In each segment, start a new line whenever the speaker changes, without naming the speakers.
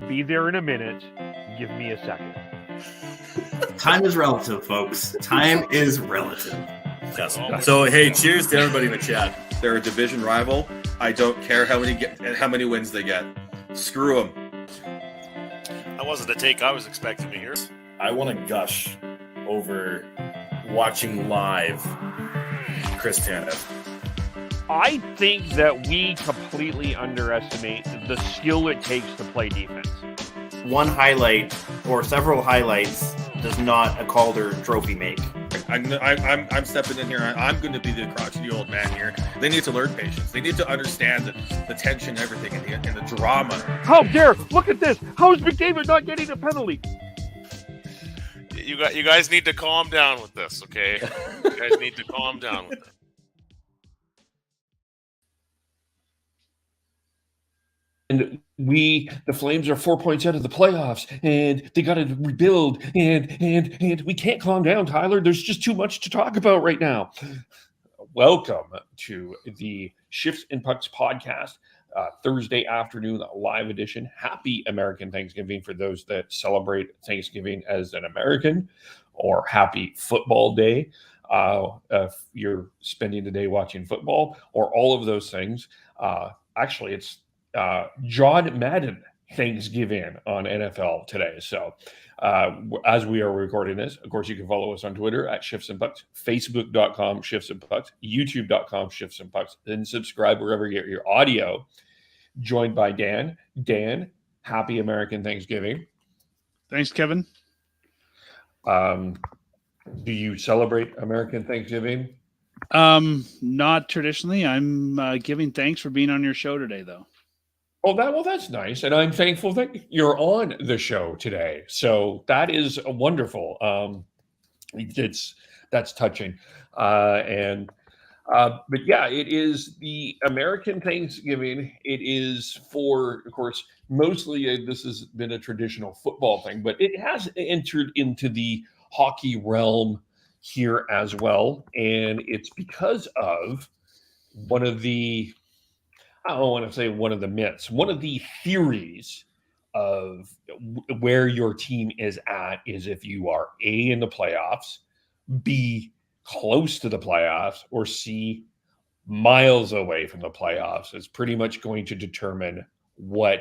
Be there in a minute. Give me a second.
Time is relative, folks. Time is relative.
Yes. So, hey, cheers to everybody in the chat.
They're a division rival. I don't care how many wins they get. Screw them.
That wasn't a take I was expecting to hear.
I want to gush over watching live Chris Tanev.
I think that we completely underestimate the skill it takes to play defense.
One highlight or several highlights does not a Calder trophy make.
I'm stepping in here. I'm going to be the crotchety old man here. They need to learn patience. They need to understand the tension, everything, and the drama.
How dare! Look at this! How is McDavid not getting a penalty?
You guys need to calm down with this, okay? You guys need to calm down with it.
And the Flames are 4 points out of the playoffs, and they got to rebuild, and we can't calm down, Tyler. There's just too much to talk about right now. Welcome to the Shifts and Pucks podcast, Thursday afternoon live edition. Happy American Thanksgiving for those that celebrate Thanksgiving as an American, or happy football day if you're spending the day watching football, or all of those things. Actually, it's John Madden Thanksgiving on NFL today. So as we are recording this, of course, you can follow us on Twitter at Shifts and Pucks, Facebook.com Shifts and Pucks, YouTube.com Shifts and Pucks, and subscribe wherever you get your audio. Joined by Dan. Dan, happy American Thanksgiving.
Thanks, Kevin.
Do you celebrate American Thanksgiving?
Not traditionally. I'm giving thanks for being on your show today, though.
Well, that's nice, and I'm thankful that you're on the show today. So that is wonderful. That's touching, but yeah, it is the American Thanksgiving. It is for, of course, mostly this has been a traditional football thing, but it has entered into the hockey realm here as well, and it's because of one of the. I don't want to say one of the myths, one of the theories of where your team is at is if you are A, in the playoffs, B, close to the playoffs, or C, miles away from the playoffs. It's pretty much going to determine where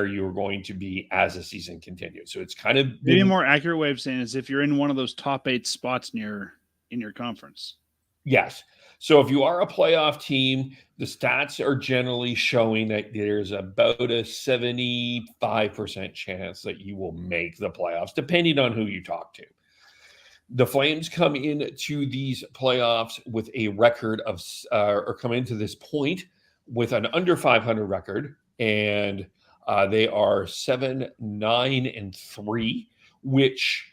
you're going to be as the season continues. So it's kind of
maybe a more accurate way of saying it is if you're in one of those top 8 spots in your conference.
Yes. So if you are a playoff team, the stats are generally showing that there's about a 75% chance that you will make the playoffs, depending on who you talk to. The Flames come into these playoffs with a record of, or come into this point with an under 500 record, and they are 7-9-3, which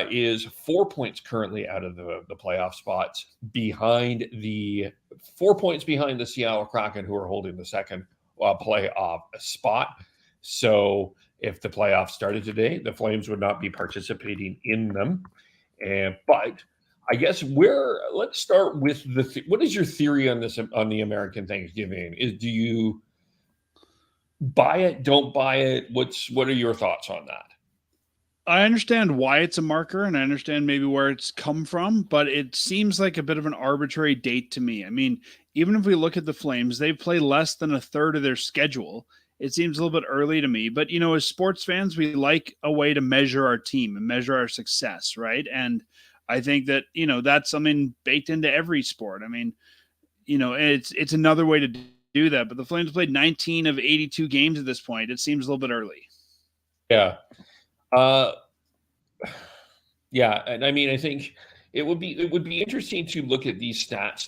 is 4 points currently out of the playoff spots, behind the 4 points behind the Seattle Kraken, who are holding the second playoff spot. So if the playoffs started today, the Flames would not be participating in them. But I guess let's start with what is your theory on this, on the American Thanksgiving? Do you buy it? Don't buy it? What are your thoughts on that?
I understand why it's a marker, and I understand maybe where it's come from, but it seems like a bit of an arbitrary date to me. I mean, even if we look at the Flames, they play less than a third of their schedule. It seems a little bit early to me, but as sports fans, we like a way to measure our team and measure our success, right? And I think that, that's something baked into every sport. I mean, it's another way to do that, but the Flames played 19 of 82 games at this point. It seems a little bit early.
Yeah. Yeah, and I mean, I think it would be interesting to look at these stats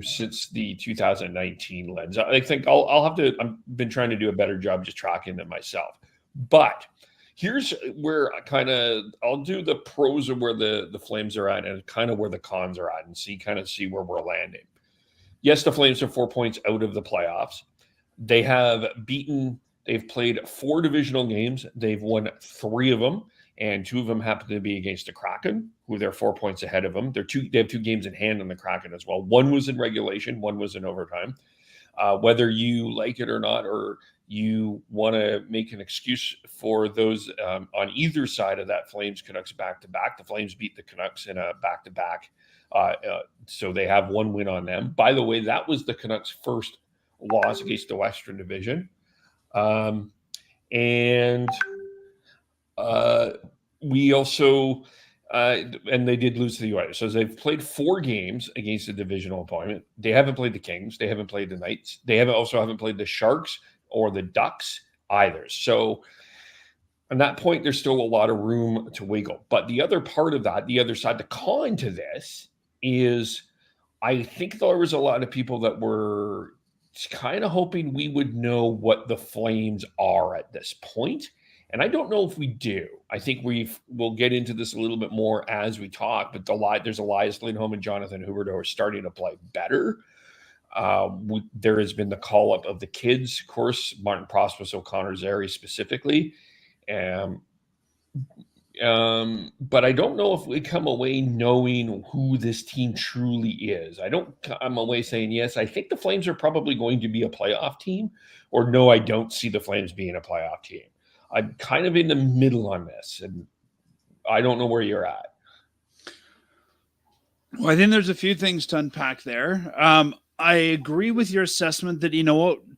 since the 2019 lens. I think I'll have to. I've been trying to do a better job just tracking them myself. But here's where I'll do the pros of where the Flames are at, and kind of where the cons are at, and see where we're landing. Yes, the Flames are 4 points out of the playoffs. They've played 4 divisional games. They've won 3 of them, and 2 of them happen to be against the Kraken, who they're 4 points ahead of them. They have 2 games in hand on the Kraken as well. One was in regulation, one was in overtime. whether you like it or not, or you want to make an excuse for those on either side of that Flames Canucks back-to-back. The Flames beat the Canucks in a back-to-back, so they have one win on them. By the way, that was the Canucks' first loss against the Western Division. We also, and they did lose to the Oilers. So they've played 4 games against the divisional opponent. They haven't played the Kings. They haven't played the Knights. They haven't played the Sharks or the Ducks either. So on that point, there's still a lot of room to wiggle. But the other part of that, the other side, the con to this is I think there was a lot of people that were kind of hoping we would know what the Flames are at this point. And I don't know if we do. I think we'll get into this a little bit more as we talk, but there's Elias Lindholm and Jonathan Huberdeau are starting to play better. There has been the call-up of the kids, of course, Martin Prosper, O'Connor Zary specifically. But I don't know if we come away knowing who this team truly is. I don't come away saying, yes, I think the Flames are probably going to be a playoff team, or no, I don't see the Flames being a playoff team. I'm kind of in the middle on this, and I don't know where you're at.
Well, I think there's a few things to unpack there. I agree with your assessment that,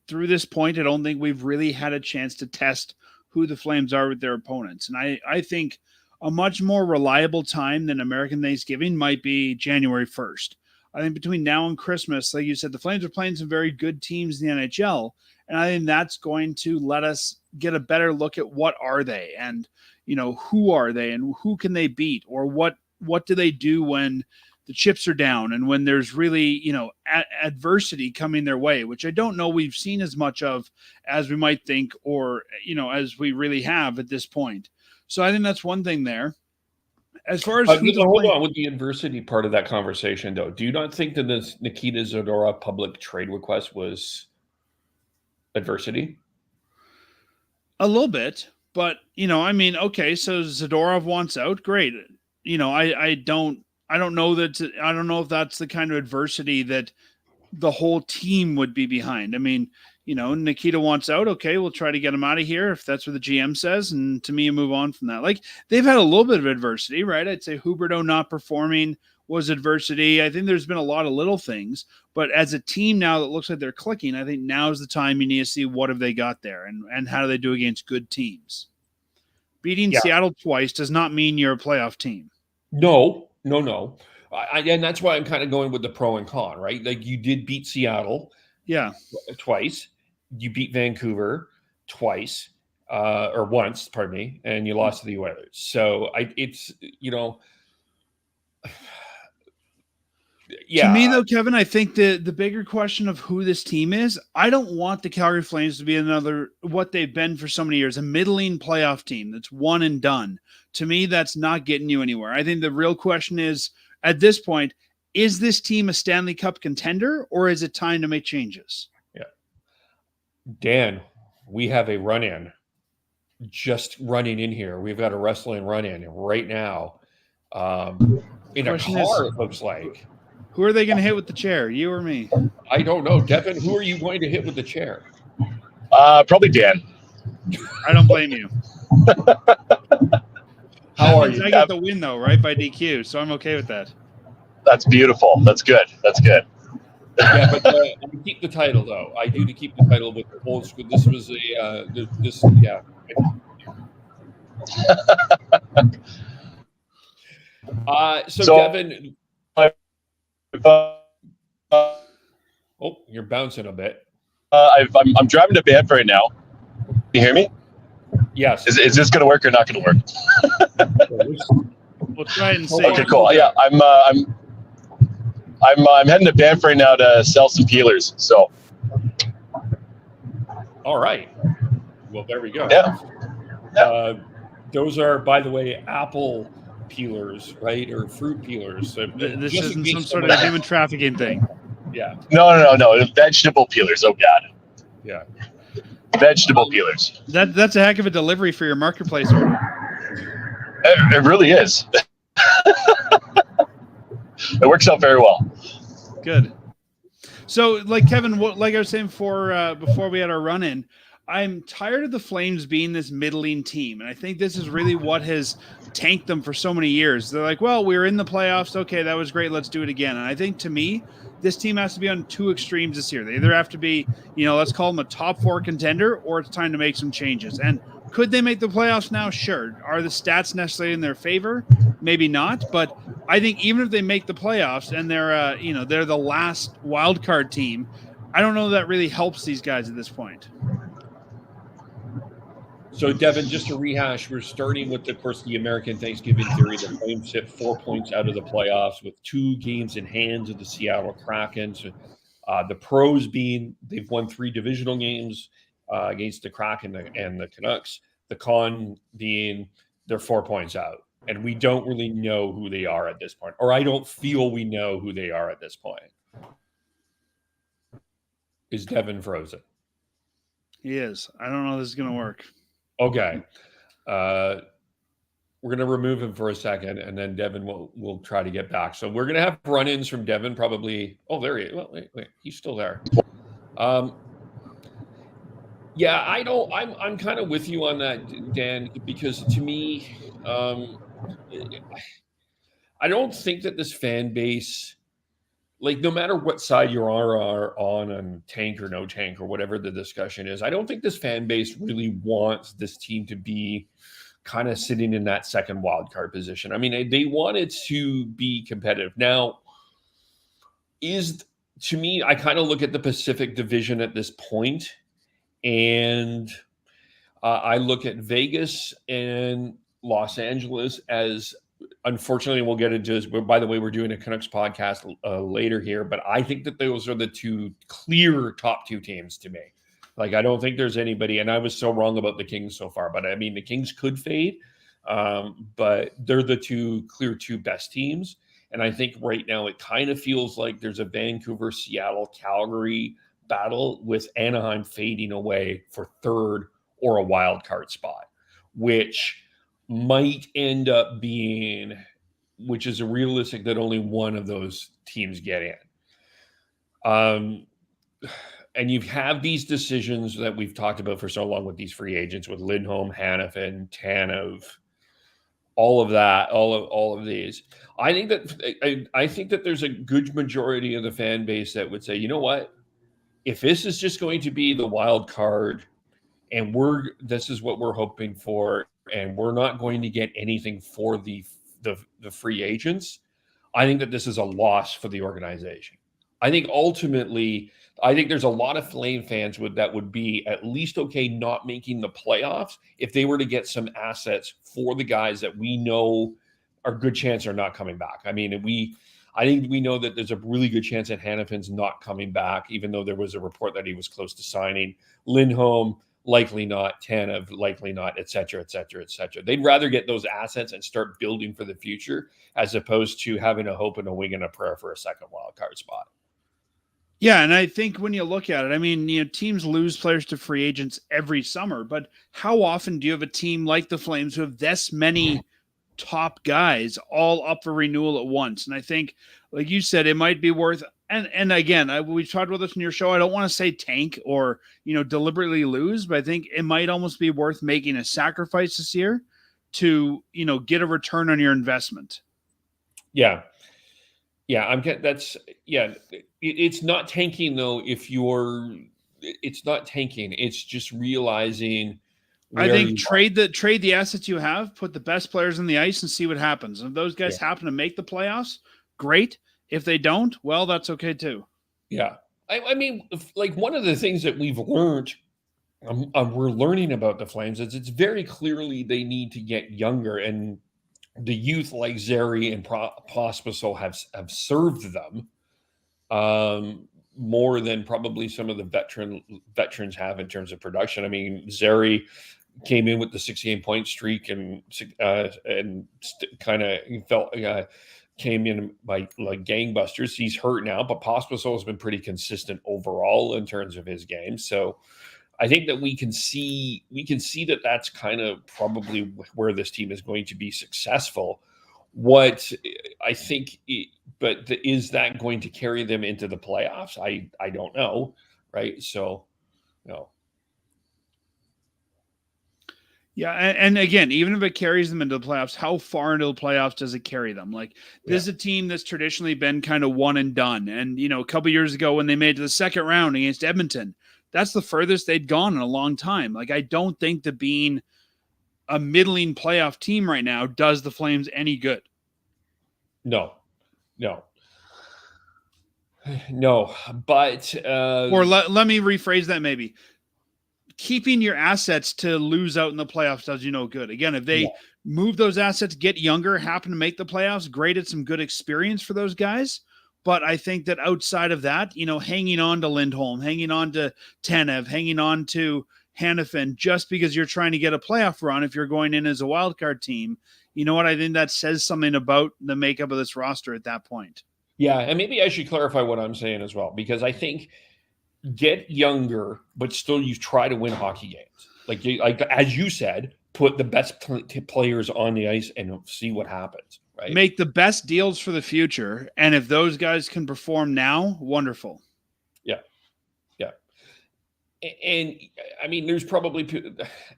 through this point, I don't think we've really had a chance to test who the Flames are with their opponents. And I think a much more reliable time than American Thanksgiving might be January 1st. I think between now and Christmas, like you said, the Flames are playing some very good teams in the NHL. And I think that's going to let us get a better look at what are they and, who are they and who can they beat, or what do they do when the chips are down and when there's really, adversity coming their way, which I don't know we've seen as much of as we might think, or, as we really have at this point. So I think that's one thing there. As far as
hold on with the adversity part of that conversation, though, do you not think that this Nikita Zadorov public trade request was adversity?
A little bit, but okay, so Zadorov wants out, great. I don't know if that's the kind of adversity that the whole team would be behind. I mean, Nikita wants out. Okay, we'll try to get him out of here if that's what the GM says. And to me, you move on from that. Like, they've had a little bit of adversity, right? I'd say Huberdeau not performing was adversity. I think there's been a lot of little things, but as a team now that looks like they're clicking, I think now's the time you need to see what have they got there and how do they do against good teams. Beating Seattle twice does not mean you're a playoff team.
No. And that's why I'm kind of going with the pro and con, right? Like, you did beat Seattle twice. You beat Vancouver twice, or once, pardon me, and you lost to the Oilers. So
to me, though, Kevin, I think the bigger question of who this team is, I don't want the Calgary Flames to be what they've been for so many years, a middling playoff team that's one and done. To me, that's not getting you anywhere. I think the real question is, at this point, is this team a Stanley Cup contender, or is it time to make changes?
Yeah. Dan, we have a run-in just running in here. We've got a wrestling run-in right now in a car, it looks like.
Who are they going to hit with the chair, you or me?
I don't know. Devin, who are you going to hit with the chair?
Probably Dan.
I don't blame you.
How are you?
I got the win, though, right, by DQ, so I'm okay with that.
That's beautiful. That's good.
Yeah, but I keep the title, though. I do to keep the title with the old school. This was yeah. So Devin. Oh, you're bouncing a bit.
I'm driving to Banff right now. Can you hear me?
Yes.
Is this going to work or not going to work?
We'll try and see.
Okay, cool. Yeah, I'm heading to Banff right now to sell some peelers. So.
All right. Well, there we go.
Yeah.
Those are, by the way, apple peelers, right, or fruit peelers. So
this isn't some sort of human trafficking thing.
Yeah. No. Vegetable peelers. Oh God.
Yeah.
Vegetable peelers.
That's a heck of a delivery for your marketplace order.
It really is. It works out very well.
Good. So, like Kevin, like I was saying before we had our run in, I'm tired of the Flames being this middling team, and I think this is really what has tanked them for so many years. They're like, well, we were in the playoffs. Okay, that was great. Let's do it again. And I think to me, this team has to be on two extremes this year. They either have to be, let's call them a top 4 contender, or it's time to make some changes. And could they make the playoffs now? Sure. Are the stats necessarily in their favor? Maybe not. But I think even if they make the playoffs and they're the last wild card team, I don't know that really helps these guys at this point.
So, Devin, just to rehash, we're starting with, of course, the American Thanksgiving theory. The Flames sit 4 points out of the playoffs with 2 games in hand of the Seattle Kraken. So, the pros being they've won 3 divisional games against the Kraken and the Canucks. The con being they're 4 points out. And we don't really know who they are at this point. Or I don't feel we know who they are at this point. Is Devin frozen?
He is. I don't know if this is going to work.
Okay. We're going to remove him for a second, and then Devin will try to get back. So we're going to have run-ins from Devin probably. Oh, there he is. Well, wait. He's still there. Yeah, I'm kind of with you on that, Dan, because to me, I don't think that this fan base, like no matter what side you are on tank or no tank or whatever the discussion is, I don't think this fan base really wants this team to be kind of sitting in that second wild card position. I mean, they want it to be competitive. Now, to me, I kind of look at the Pacific Division at this point, and I look at Vegas and Los Angeles as, unfortunately, we'll get into this. By the way, we're doing a Canucks podcast later here, but I think that those are the 2 clear top 2 teams to me. Like, I don't think there's anybody, and I was so wrong about the Kings so far, but I mean, the Kings could fade, but they're the 2 best teams. And I think right now it kind of feels like there's a Vancouver, Seattle, Calgary battle with Anaheim fading away for 3rd or a wild card spot, which might end up being, which is a realistic that only one of those teams get in. And you have these decisions that we've talked about for so long with these free agents, with Lindholm, Hanifin, Tanev, all of that, all of these. I think that there's a good majority of the fan base that would say, you know what, if this is just going to be the wild card, and this is what we're hoping for, and we're not going to get anything for the free agents, I think that this is a loss for the organization. I think ultimately, there's a lot of Flame fans that would be at least okay not making the playoffs if they were to get some assets for the guys that we know are good chance are not coming back. I mean, I think we know that there's a really good chance that Hanifin's not coming back, even though there was a report that he was close to signing. Lindholm, likely not. Tanev, likely not, et cetera, et cetera, et cetera. They'd rather get those assets and start building for the future as opposed to having a hope and a wing and a prayer for a second wild card spot.
Yeah, and I think when you look at it, I mean, teams lose players to free agents every summer, but how often do you have a team like the Flames who have this many top guys all up for renewal at once? And I think, like you said, it might be worth, and again, we've talked about this in your show. I don't want to say tank or, deliberately lose, but I think it might almost be worth making a sacrifice this year to, get a return on your investment.
Yeah. Yeah, it's not tanking though. It's not tanking. It's just realizing.
I think trade the assets you have, put the best players on the ice, and see what happens. And if those guys happen to make the playoffs, great. If they don't, well, that's okay too.
Yeah, I mean, like one of the things that we've learned, we're learning about the Flames is it's very clearly they need to get younger, and the youth like Zary and Pospisil have served them more than probably some of the veterans have in terms of production. I mean, Zary came in with the 16 point streak and kind of felt came in by like gangbusters. He's hurt now, but Pospisil has been pretty consistent overall in terms of his game. So I think that we can see that that's kind of probably where this team is going to be successful. what I think, but is that going to carry them into the playoffs? I don't know, right? So,
Yeah, and again, even if it carries them into the playoffs, how far into the playoffs does it carry them? Like, this is a team that's traditionally been kind of one and done. And, a couple years ago when they made it to the second round against Edmonton, that's the furthest they'd gone in a long time. Like, I don't think that being a middling playoff team right now does the Flames any good.
No. But
or let me rephrase that maybe. Keeping your assets to lose out in the playoffs does you no good. Again, if they move those assets, get younger, happen to make the playoffs, great. It's some good experience for those guys. But I think that outside of that, hanging on to Lindholm, hanging on to Tanev, hanging on to Hannafin, just because you're trying to get a playoff run, if you're going in as a wild card team, you know what? I think that says something about the makeup of this roster at that point.
Yeah, and maybe I should clarify what I'm saying as well, because I think get younger, but still you try to win hockey games. Like as you said, put the best players on the ice and see what happens. Right?
Make the best deals for the future, and if those guys can perform now, wonderful.
Yeah. And I mean, there's probably,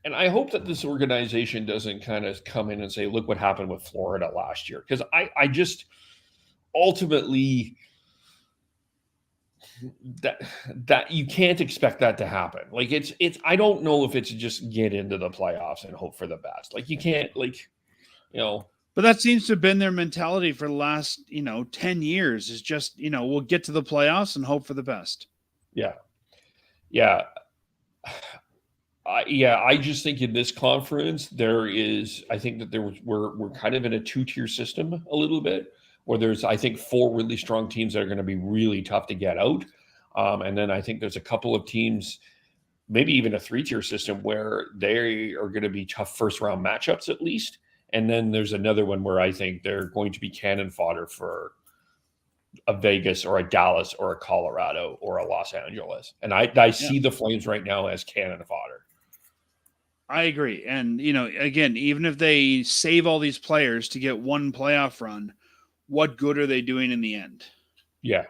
and I hope that this organization doesn't kind of come in and say, "Look what happened with Florida last year," because I just ultimately. That you can't expect that to happen. Like it's I don't know if it's just get into the playoffs and hope for the best. Like you can't
But that seems to have been their mentality for the last 10 years is just we'll get to the playoffs and hope for the best.
Yeah. I just think in this conference I think that we're kind of in a 2-tier system a little bit. Where there's, I think, 4 really strong teams that are going to be really tough to get out. And then I think there's a couple of teams, maybe even a 3-tier system, where they are going to be tough first-round matchups at least. And then there's another one where I think they're going to be cannon fodder for a Vegas or a Dallas or a Colorado or a Los Angeles. And I see the Flames right now as cannon fodder.
I agree. And, again, even if they save all these players to get one playoff run, what good are they doing in the end?
Yeah.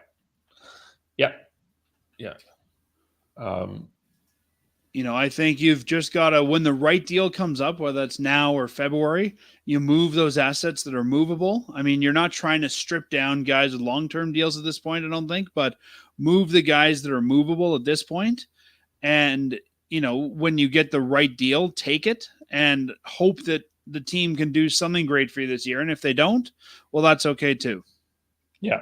I think you've just got to, when the right deal comes up, whether it's now or February, you move those assets that are movable. I mean, you're not trying to strip down guys with long-term deals at this point, I don't think, but move the guys that are movable at this point. And, when you get the right deal, take it and hope that the team can do something great for you this year. And if they don't, well, that's okay too.
Yeah.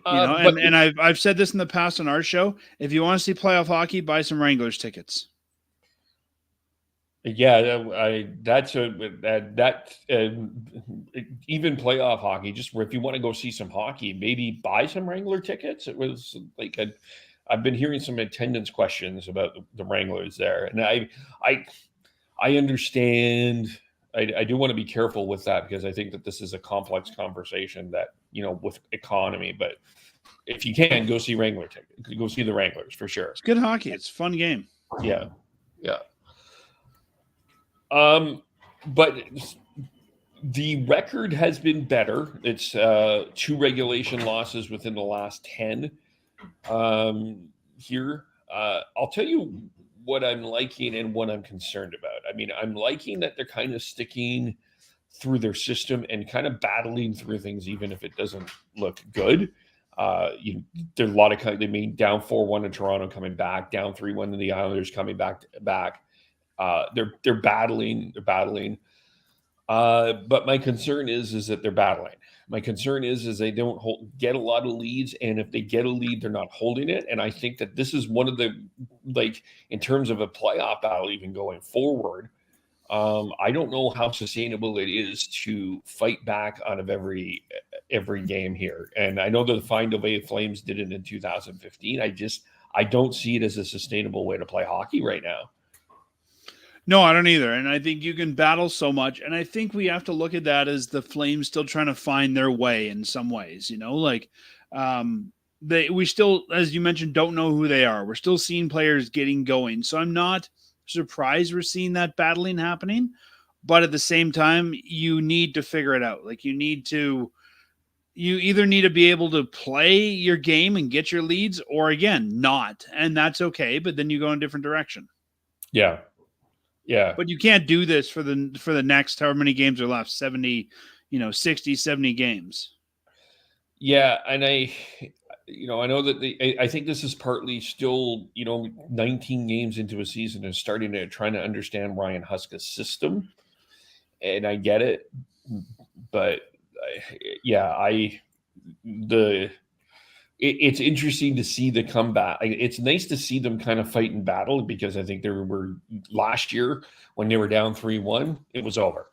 And I've said this in the past on our show. If you want to see playoff hockey, buy some Wranglers tickets.
Yeah, even playoff hockey, just where if you want to go see some hockey, maybe buy some Wrangler tickets. It was like I've been hearing some attendance questions about the Wranglers there, and I understand. I do want to be careful with that because I think that this is a complex conversation that, with economy, but if you can, go see Wrangler tickets. Go see the Wranglers for sure.
It's good hockey. It's a fun game.
Yeah. But the record has been better. It's 2 regulation losses within the last 10 here. I'll tell you what I'm liking and what I'm concerned about. I mean, I'm liking that they're kind of sticking through their system and kind of battling through things, even if it doesn't look good. There's a lot of they made down 4-1 in Toronto, coming back, down 3-1 to the Islanders, coming back. They're battling. But my concern is that they're battling. My concern is they don't get a lot of leads, and if they get a lead, they're not holding it. And I think that this is one of the, in terms of a playoff battle, even going forward, I don't know how sustainable it is to fight back out of every game here. And I know that the Find a Way Flames did it in 2015. I don't see it as a sustainable way to play hockey right now.
No, I don't either. And I think you can battle so much. And I think we have to look at that as the Flames still trying to find their way in some ways, we still, as you mentioned, don't know who they are. We're still seeing players getting going. So I'm not surprised we're seeing that battling happening, but at the same time, you need to figure it out. Like you either need to be able to play your game and get your leads, or again, not. And that's okay, but then you go in a different direction.
Yeah. Yeah.
But you can't do this for the next however many games are left, 70, 60, 70 games.
Yeah, and I know that I think this is partly still, 19 games into a season and trying to understand Ryan Huska's system. And I get it, but it's interesting to see the comeback. It's nice to see them kind of fight in battle, because I think there were last year when they were down 3-1, it was over.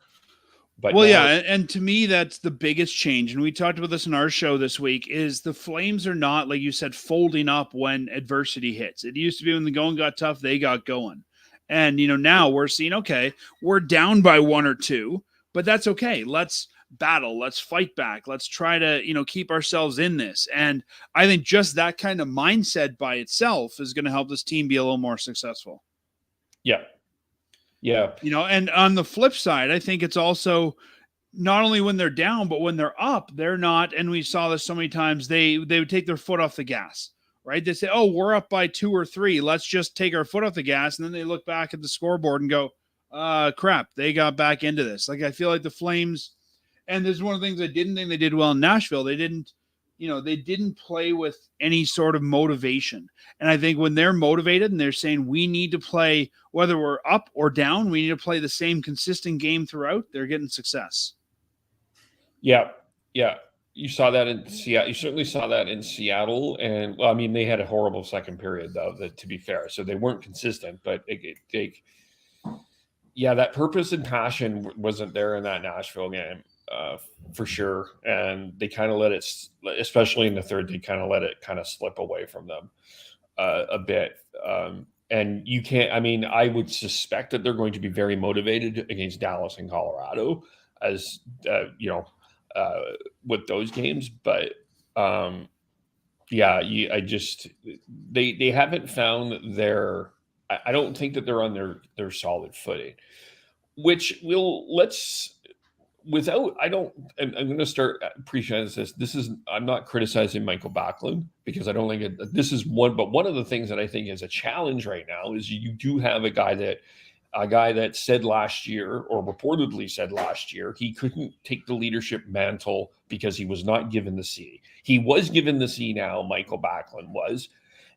But
and to me, that's the biggest change. And we talked about this in our show this week, is the Flames are not, like you said, folding up when adversity hits. It used to be when the going got tough, they got going. And, now we're seeing, okay, we're down by 1 or 2, but that's okay. Let's battle. Let's fight back. Let's try to, keep ourselves in this. And I think just that kind of mindset by itself is going to help this team be a little more successful.
Yeah. Yeah.
And on the flip side, I think it's also not only when they're down, but when they're up, they're not. And we saw this so many times, they would take their foot off the gas, right? They say, oh, we're up by 2 or 3. Let's just take our foot off the gas. And then they look back at the scoreboard and go, crap, they got back into this. Like, I feel like the Flames, and this is one of the things I didn't think they did well in Nashville. They didn't play with any sort of motivation. And I think when they're motivated and they're saying we need to play, whether we're up or down, we need to play the same consistent game throughout, they're getting success.
Yeah. Yeah. You saw that in Seattle. You certainly saw that in Seattle. And they had a horrible second period, though, to be fair. So they weren't consistent, but that purpose and passion wasn't there in that Nashville game. For sure. And they kind of let it, especially in the third, they kind of let it kind of slip away from them a bit. And you can't, I would suspect that they're going to be very motivated against Dallas and Colorado, as with those games. But they haven't found I don't think that they're on their solid footing, which I'm going to start appreciating this. I'm not criticizing Michael Backlund, because I don't think this is one, but one of the things that I think is a challenge right now is you do have a guy that said last year, or reportedly said last year, he couldn't take the leadership mantle because he was not given the C. He was given the C now, Michael Backlund was.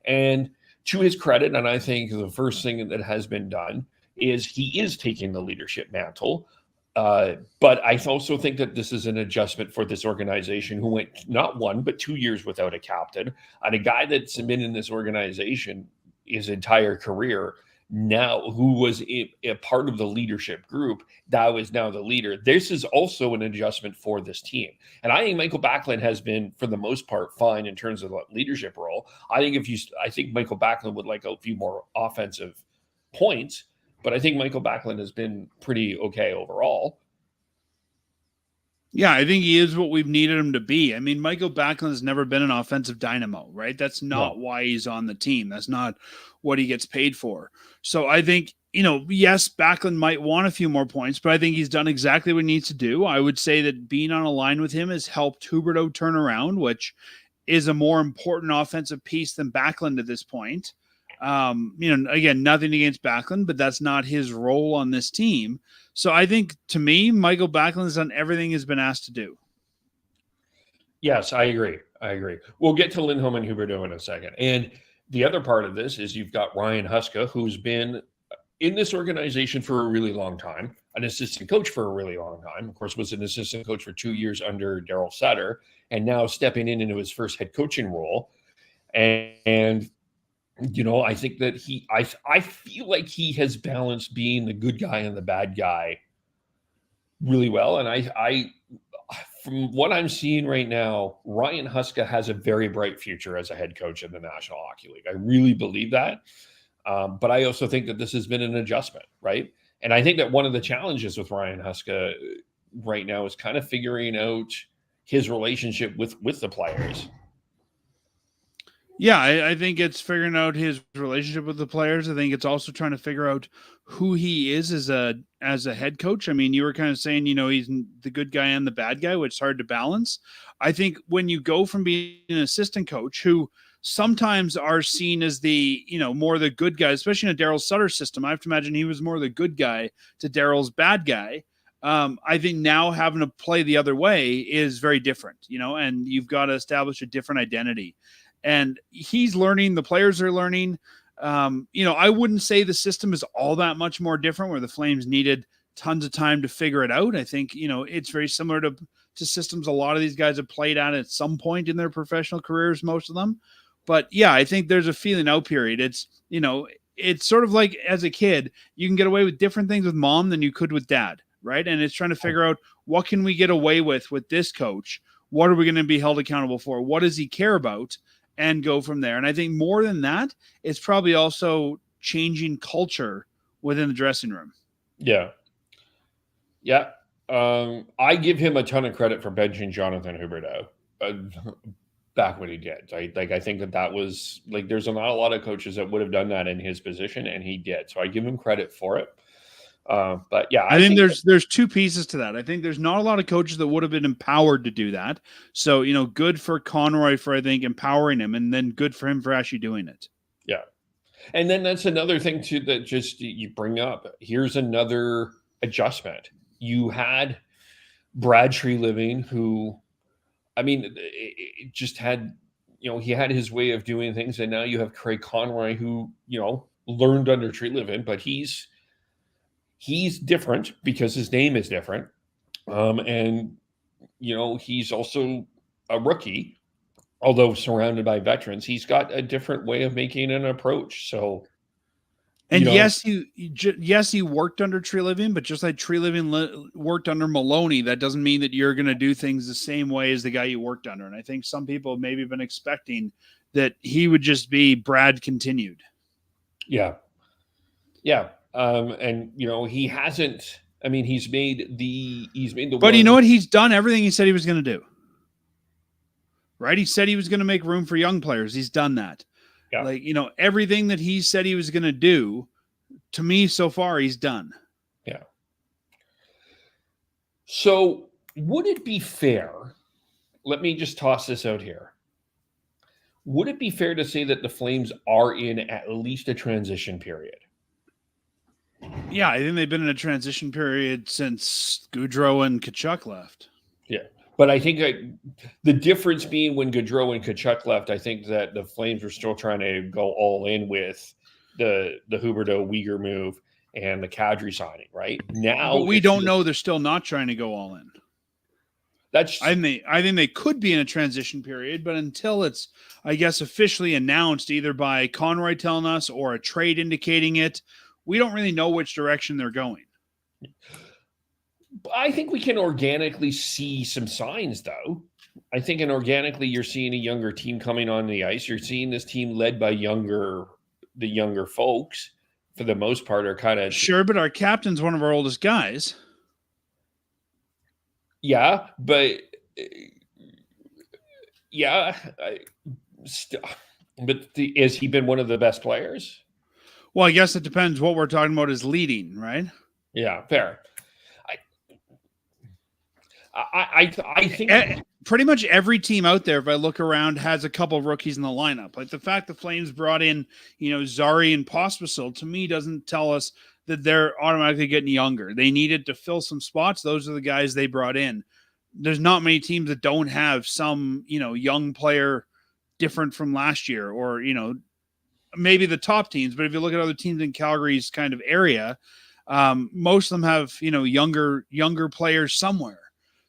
And to his credit, and I think the first thing that has been done is he is taking the leadership mantle. But I also think that this is an adjustment for this organization, who went not 1, but 2 years without a captain, and a guy that's been in this organization his entire career now, who was a part of the leadership group, that was now the leader. This is also an adjustment for this team. And I think Michael Backlund has been, for the most part, fine in terms of the leadership role. I think Michael Backlund would like a few more offensive points, but I think Michael Backlund has been pretty okay overall.
Yeah, I think he is what we've needed him to be. Michael Backlund has never been an offensive dynamo, right? That's not why he's on the team. That's not what he gets paid for. So I think, yes, Backlund might want a few more points, but I think he's done exactly what he needs to do. I would say that being on a line with him has helped Huberdeau turn around, which is a more important offensive piece than Backlund at this point. Again, nothing against Backlund, but that's not his role on this team. So I think, to me, Michael Backlund has done everything he's been asked to do.
Yes, I agree. We'll get to Lindholm and Huberdeau in a second. And the other part of this is you've got Ryan Huska, who's been in this organization for a really long time, an assistant coach for a really long time. Of course, was an assistant coach for 2 years under Daryl Sutter, and now stepping into his first head coaching role. And I think that I feel like he has balanced being the good guy and the bad guy really well. And I from what I'm seeing right now, Ryan Huska has a very bright future as a head coach in the National Hockey League. I really believe that. But I also think that this has been an adjustment, right? And I think that one of the challenges with Ryan Huska right now is kind of figuring out his relationship with the players.
Yeah, I think it's figuring out his relationship with the players. I think it's also trying to figure out who he is as a head coach. I mean, you were kind of saying, he's the good guy and the bad guy, which is hard to balance. I think when you go from being an assistant coach who sometimes are seen as the, more the good guy, especially in a Daryl Sutter system. I have to imagine he was more the good guy to Daryl's bad guy. I think now having to play the other way is very different, and you've got to establish a different identity. And he's learning, the players are learning. I wouldn't say the system is all that much more different where the Flames needed tons of time to figure it out. I think, it's very similar to systems a lot of these guys have played at some point in their professional careers, most of them. But yeah, I think there's a feeling out period. It's, it's sort of like as a kid, you can get away with different things with mom than you could with dad, right? And it's trying to figure out what can we get away with this coach? What are we going to be held accountable for? What does he care about? And go from there. And I think more than that, it's probably also changing culture within the dressing room.
Yeah. Yeah. I give him a ton of credit for benching Jonathan Huberdeau back when he did. I think that was like, there's not a lot of coaches that would have done that in his position, and he did. So I give him credit for it. But yeah,
I think there's two pieces to that. I think there's not a lot of coaches that would have been empowered to do that. So, good for Conroy for, I think, empowering him, and then good for him for actually doing it.
Yeah. And then that's another thing too, that just you bring up. Here's another adjustment. You had Brad Treliving, who, I mean, it just had, he had his way of doing things. And now you have Craig Conroy, who, learned under Treliving, but he's different because his name is different. And, he's also a rookie, although surrounded by veterans. He's got a different way of making an approach. So,
and yes, he worked under Treliving, but just like Treliving worked under Maloney, that doesn't mean that you're going to do things the same way as the guy you worked under. And I think some people have maybe been expecting that he would just be Brad continued.
Yeah. Yeah. And he hasn't. I mean, he's made the.
But you know what? He's done everything he said he was going to do. Right? He said he was going to make room for young players. He's done that. Yeah. Like, everything that he said he was going to do, to me so far, he's done.
Yeah. So, would it be fair? Let me just toss this out here. Would it be fair to say that the Flames are in at least a transition period?
Yeah, I think they've been in a transition period since Gaudreau and Tkachuk left.
Yeah, but I think the difference being when Gaudreau and Tkachuk left, I think that the Flames were still trying to go all in with the Huberdeau Uyghur move and the Kadri signing. Right now,
but we don't know they're still not trying to go all in. I think they could be in a transition period, but until it's, I guess, officially announced either by Conroy telling us or a trade indicating it, we don't really know which direction they're going.
I think we can organically see some signs, though. I think organically you're seeing a younger team coming on the ice. You're seeing this team led by the younger folks, for the most part, are kind of...
Sure, but our captain's one of our oldest guys.
Yeah, but... Yeah, but has he been one of the best players?
Well, I guess it depends what we're talking about is leading, right?
Yeah, fair. I think
pretty much every team out there, if I look around, has a couple of rookies in the lineup. Like the fact the Flames brought in, Zari and Pospisil, to me doesn't tell us that they're automatically getting younger. They needed to fill some spots. Those are the guys they brought in. There's not many teams that don't have some, young player different from last year, or, maybe the top teams, but if you look at other teams in Calgary's kind of area, most of them have, younger players somewhere.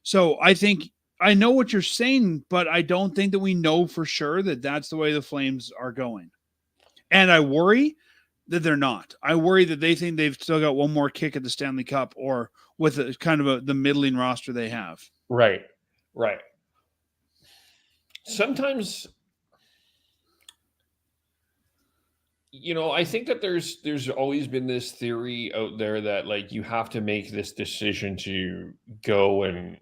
So I think I know what you're saying, but I don't think that we know for sure that that's the way the Flames are going. And I worry that they're not. I worry that they think they've still got one more kick at the Stanley Cup, or with a kind of the middling roster they have.
Right. Sometimes, I think that there's always been this theory out there that, like, you have to make this decision to go and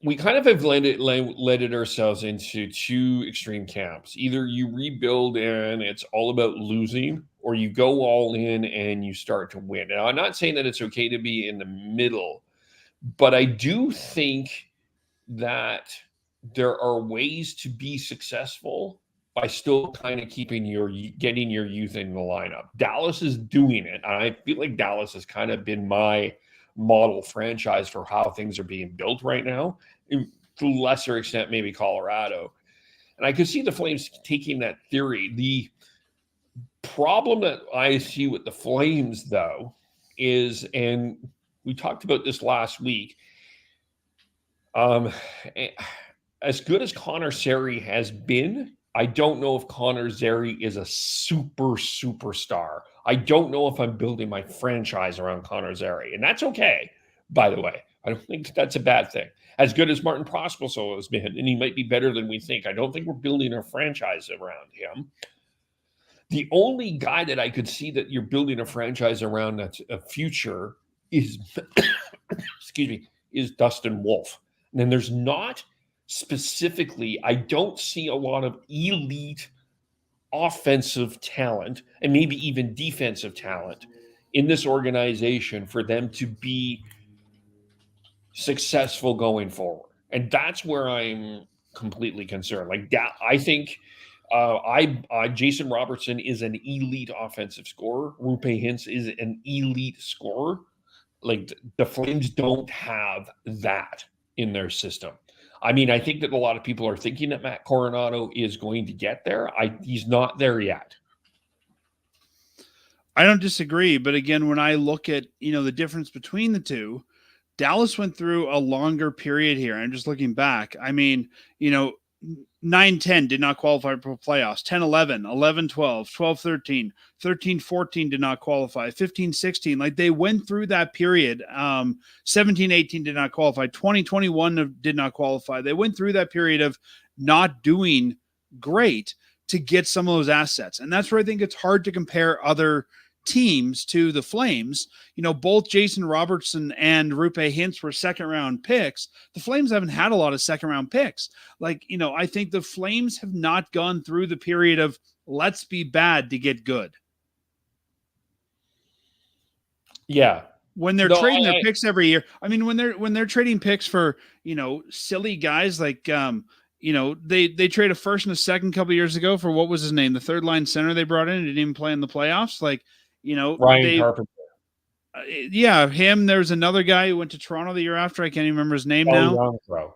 we kind of have led ourselves into two extreme camps. Either you rebuild and it's all about losing, or you go all in and you start to win. Now, I'm not saying that it's okay to be in the middle, but I do think that there are ways to be successful by still kind of getting your youth in the lineup. Dallas is doing it. And I feel like Dallas has kind of been my model franchise for how things are being built right now, to a lesser extent, maybe Colorado. And I could see the Flames taking that theory. The problem that I see with the Flames, though, is, and we talked about this last week, as good as Connor Zary has been, I don't know if Connor Zary is a superstar. I don't know if I'm building my franchise around Connor Zary, and that's okay, by the way. I don't think that's a bad thing. As good as Martin Prospero has been, and he might be better than we think, I don't think we're building a franchise around him. The only guy that I could see that you're building a franchise around that's a future is, excuse me, is Dustin Wolf. And then there's not specifically, I don't see a lot of elite offensive talent and maybe even defensive talent in this organization for them to be successful going forward. And that's where I'm completely concerned. Like, I think Jason Robertson is an elite offensive scorer. Rupe Hintz is an elite scorer. Like, the Flames don't have that in their system. I mean, I think that a lot of people are thinking that Matt Coronado is going to get there. He's not there yet.
I don't disagree, but again, when I look at, the difference between the two, Dallas went through a longer period here. I'm just looking back. I mean, 9-10 did not qualify for playoffs. 10-11, 11-12, 12-13, 13-14 did not qualify. 15-16, like they went through that period. 17-18 did not qualify. 20-21 did not qualify. They went through that period of not doing great to get some of those assets. And that's where I think it's hard to compare other teams to the Flames. Both Jason Robertson and Rupe Hintz were second-round picks. The Flames haven't had a lot of second-round picks. I think the Flames have not gone through the period of let's be bad to get good.
Yeah.
When they're trading their picks every year, I mean, when they're trading picks for, silly guys like, they trade a first and a second couple of years ago for, what was his name? The third line center they brought in, didn't even play in the playoffs.
Ryan Carpenter.
Yeah, him. There's another guy who went to Toronto the year after. I can't even remember his name now.
Yarncroke.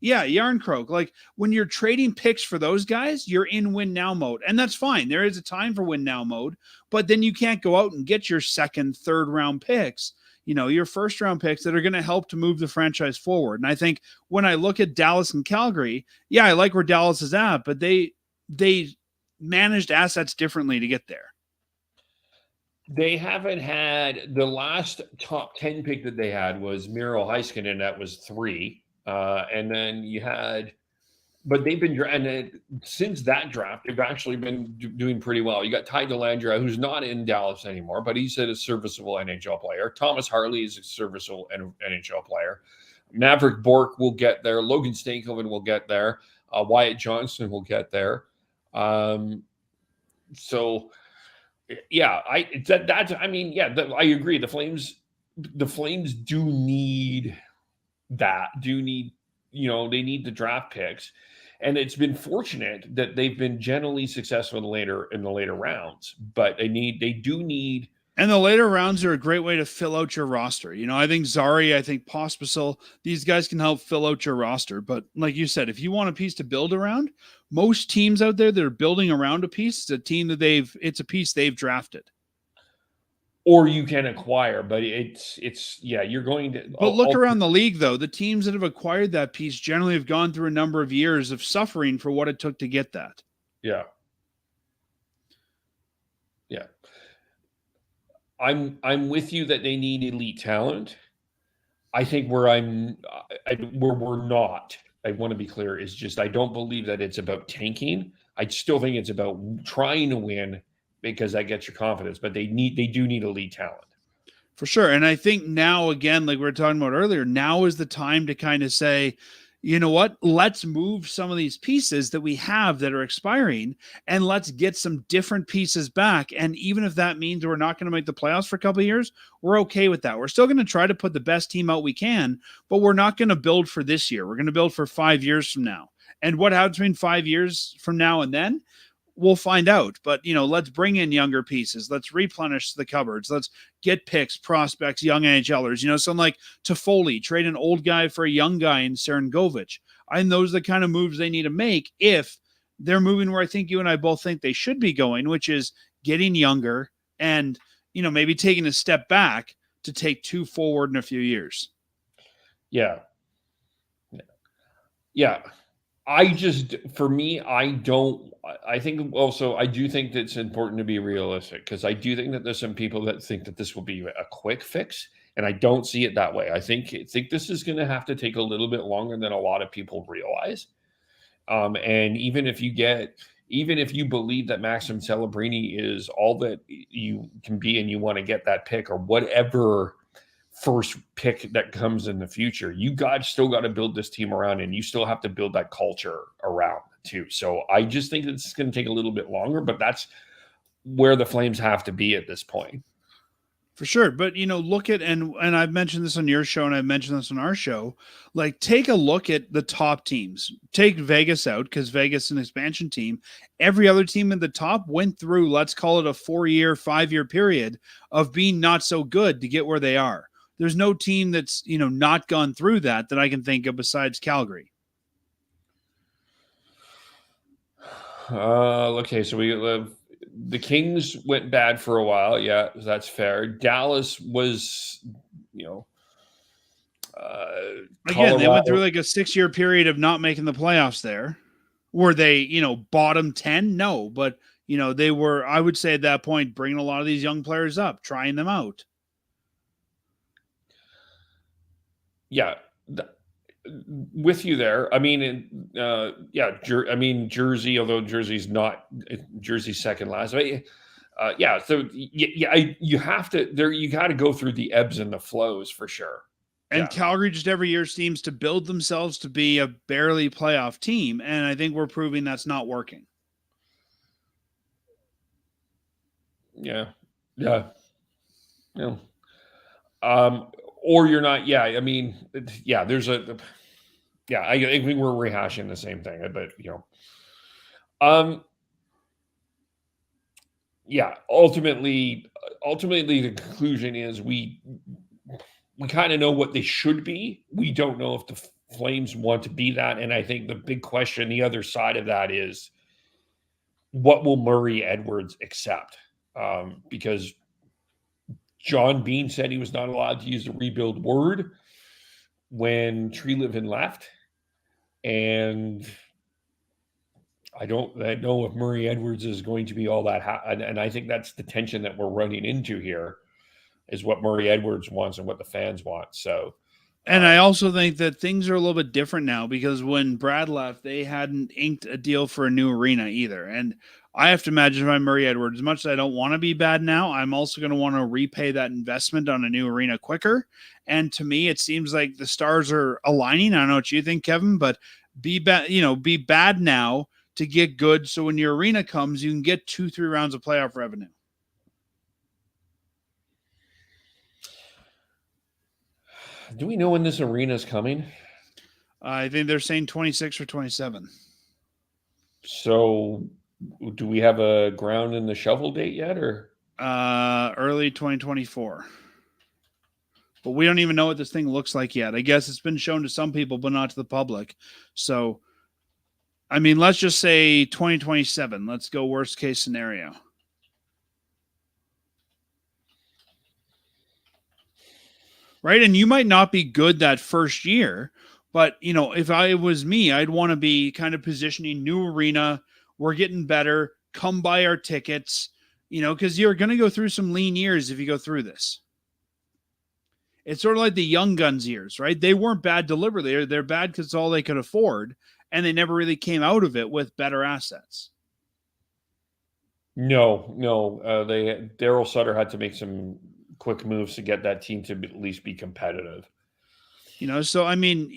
Yeah, Yarncroke. Like, when you're trading picks for those guys, you're in win now mode. And that's fine. There is a time for win now mode, but then you can't go out and get your second, third round picks, your first round picks that are going to help to move the franchise forward. And I think when I look at Dallas and Calgary, yeah, I like where Dallas is at, but they managed assets differently to get there.
They haven't had, the last top 10 pick that they had was Miro Heiskanen, that was 3. And then you had, but they've been, and since that draft, they've actually been doing pretty well. You got Ty Dellandrea, who's not in Dallas anymore, but he's a serviceable NHL player. Thomas Harley is a serviceable NHL player. Maverick Bork will get there. Logan Stankoven will get there. Wyatt Johnston will get there. So, yeah, I agree. The Flames do need that. They need the draft picks, and it's been fortunate that they've been generally successful in the later rounds. But they do need.
And the later rounds are a great way to fill out your roster. I think Zary, I think Pospisil, these guys can help fill out your roster. But like you said, if you want a piece to build around, most teams out there that are building around a piece, it's a team that it's a piece they've drafted.
Or you can acquire, but you're going to.
But look around the league, though. The teams that have acquired that piece generally have gone through a number of years of suffering for what it took to get that.
Yeah. Yeah. I'm with you that they need elite talent. I think where we're not, I want to be clear, is just I don't believe that it's about tanking. I still think it's about trying to win because that gets your confidence. But they do need elite talent.
For sure. And I think now, again, like we were talking about earlier, now is the time to kind of say, you know what? Let's move some of these pieces that we have that are expiring, and let's get some different pieces back. And even if that means we're not going to make the playoffs for a couple of years, we're okay with that. We're still going to try to put the best team out we can, but we're not going to build for this year. We're going to build for 5 years from now. And what happens between 5 years from now and then? We'll find out. But, let's bring in younger pieces. Let's replenish the cupboards. Let's get picks, prospects, young NHLers. Something like Toffoli, trade an old guy for a young guy in Serengovich. I think those are the kind of moves they need to make if they're moving where I think you and I both think they should be going, which is getting younger and, maybe taking a step back to take 2 forward in a few years.
Yeah. Yeah. I do think that it's important to be realistic, because I do think that there's some people that think that this will be a quick fix, and I don't see it that way. I think this is going to have to take a little bit longer than a lot of people realize. And even if you believe that Maxim Celebrini is all that you can be, and you want to get that pick or whatever first pick that comes in the future, you still got to build this team around, and you still have to build that culture around too. So I just think it's going to take a little bit longer, but that's where the Flames have to be at this point.
For sure. But, look at, and I've mentioned this on your show and I've mentioned this on our show, like take a look at the top teams. Take Vegas out, because Vegas is an expansion team. Every other team at the top went through, let's call it a 4-year, 5-year period of being not so good to get where they are. There's no team that's, not gone through that I can think of besides Calgary.
Okay, so the Kings went bad for a while. Yeah, that's fair. Dallas was,
again, they went through like a 6-year period of not making the playoffs there. Were they, bottom 10? No, but, they were, I would say at that point, bringing a lot of these young players up, trying them out.
Yeah, with you there. I mean, Jersey, although Jersey's second last. So you have to you got to go through the ebbs and the flows for sure.
And Calgary just every year seems to build themselves to be a barely playoff team, and I think we're proving that's not working.
Yeah. Or you're not. Yeah, I mean, there's I think we're rehashing the same thing, but ultimately the conclusion is we kind of know what they should be. We don't know if the Flames want to be that, and I think the big question, the other side of that, is what will Murray Edwards accept? Because John Bean said he was not allowed to use the rebuild word when Treliving left. And I don't know if Murray Edwards is going to be all that. And I think that's the tension that we're running into here, is what Murray Edwards wants and what the fans want. So,
and I also think that things are a little bit different now, because when Brad left, they hadn't inked a deal for a new arena either. And I have to imagine if I'm Murray Edwards, as much as I don't want to be bad now, I'm also going to want to repay that investment on a new arena quicker. And to me, it seems like the stars are aligning. I don't know what you think, Kevin, but be bad now to get good. So when your arena comes, you can get 2-3 rounds of playoff revenue.
Do we know when this arena is coming?
I think they're saying 26 or 27.
So do we have a ground in the shovel date yet, or
early 2024? But we don't even know what this thing looks like yet. I guess it's been shown to some people, but not to the public. So, I mean, let's just say 2027. Let's go worst case scenario. Right? And you might not be good that first year, but, if I was me, I'd want to be kind of positioning new arena. We're getting better. Come buy our tickets, because you're going to go through some lean years if you go through this. It's sort of like the Young Guns years, right? They weren't bad deliberately. They're bad because it's all they could afford, and they never really came out of it with better assets.
No. Daryl Sutter had to make some quick moves to get that team to at least be competitive.
So I mean,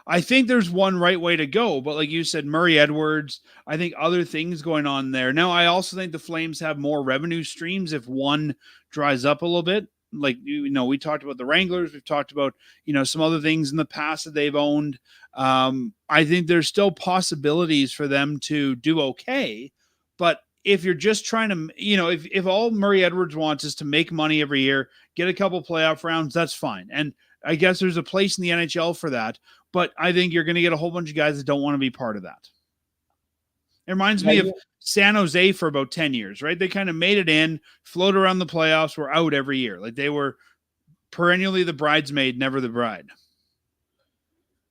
I think there's one right way to go, but like you said, Murray Edwards, I think other things going on there. Now, I also think the Flames have more revenue streams if one dries up a little bit. Like, we talked about the Wranglers. We've talked about, some other things in the past that they've owned. I think there's still possibilities for them to do okay. But if you're just trying to, if all Murray Edwards wants is to make money every year, get a couple playoff rounds, that's fine. And I guess there's a place in the NHL for that. But I think you're going to get a whole bunch of guys that don't want to be part of that. It reminds me of San Jose for about 10 years, right? They kind of made it in, floated around the playoffs, were out every year. Like they were perennially the bridesmaid, never the bride.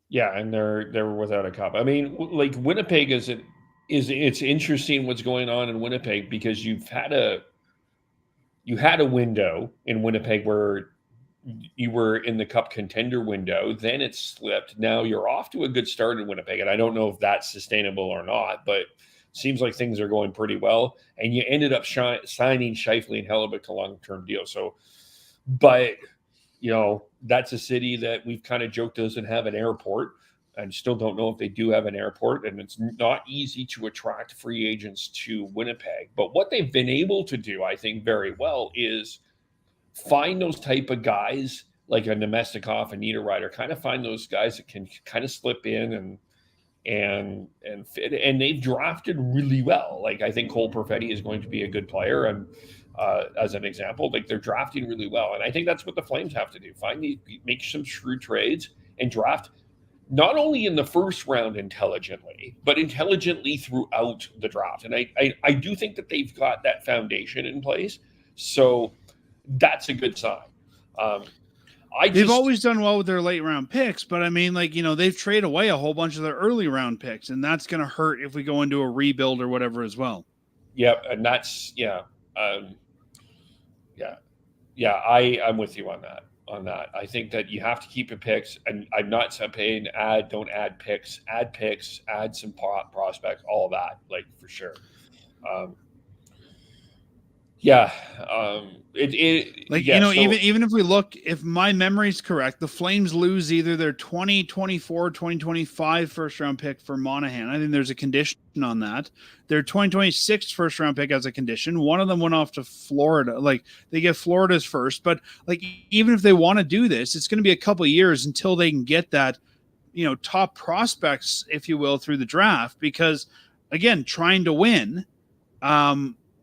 Yeah, and they're without a cup. I mean, like Winnipeg it's interesting what's going on in Winnipeg because you had a window in Winnipeg where you were in the cup contender window, then it slipped. Now you're off to a good start in Winnipeg, and I don't know if that's sustainable or not, but it seems like things are going pretty well. And you ended up signing Scheifele and Hellebuyck to long-term deals. So, but that's a city that we've kind of joked doesn't have an airport, and still don't know if they do have an airport. And it's not easy to attract free agents to Winnipeg. But what they've been able to do, I think, very well is find those type of guys like a Nemestikov and Niederreiter, kind of find those guys that can kind of slip in and fit. And they've drafted really well. Like I think Cole Perfetti is going to be a good player. And as an example, like they're drafting really well. And I think that's what the Flames have to do. Make some shrewd trades and draft not only in the first round intelligently, but intelligently throughout the draft. And I do think that they've got that foundation in place. So that's a good sign.
They've always done well with their late round picks, but I mean, they've traded away a whole bunch of their early round picks, and that's going to hurt if we go into a rebuild or whatever as well.
Yep, and that's I'm with you on that. I think that you have to keep your picks, and I'm not saying don't add picks, add some prospects, all of that, like for sure.
Even if we look, if my memory is correct, the Flames lose either their 2024, 2025 first round pick for Monahan. I think there's a condition on that. Their 2026 first round pick has a condition. One of them went off to Florida. Like they get Florida's first, but like even if they want to do this, it's going to be a couple of years until they can get that, top prospects, if you will, through the draft. Because again, trying to win,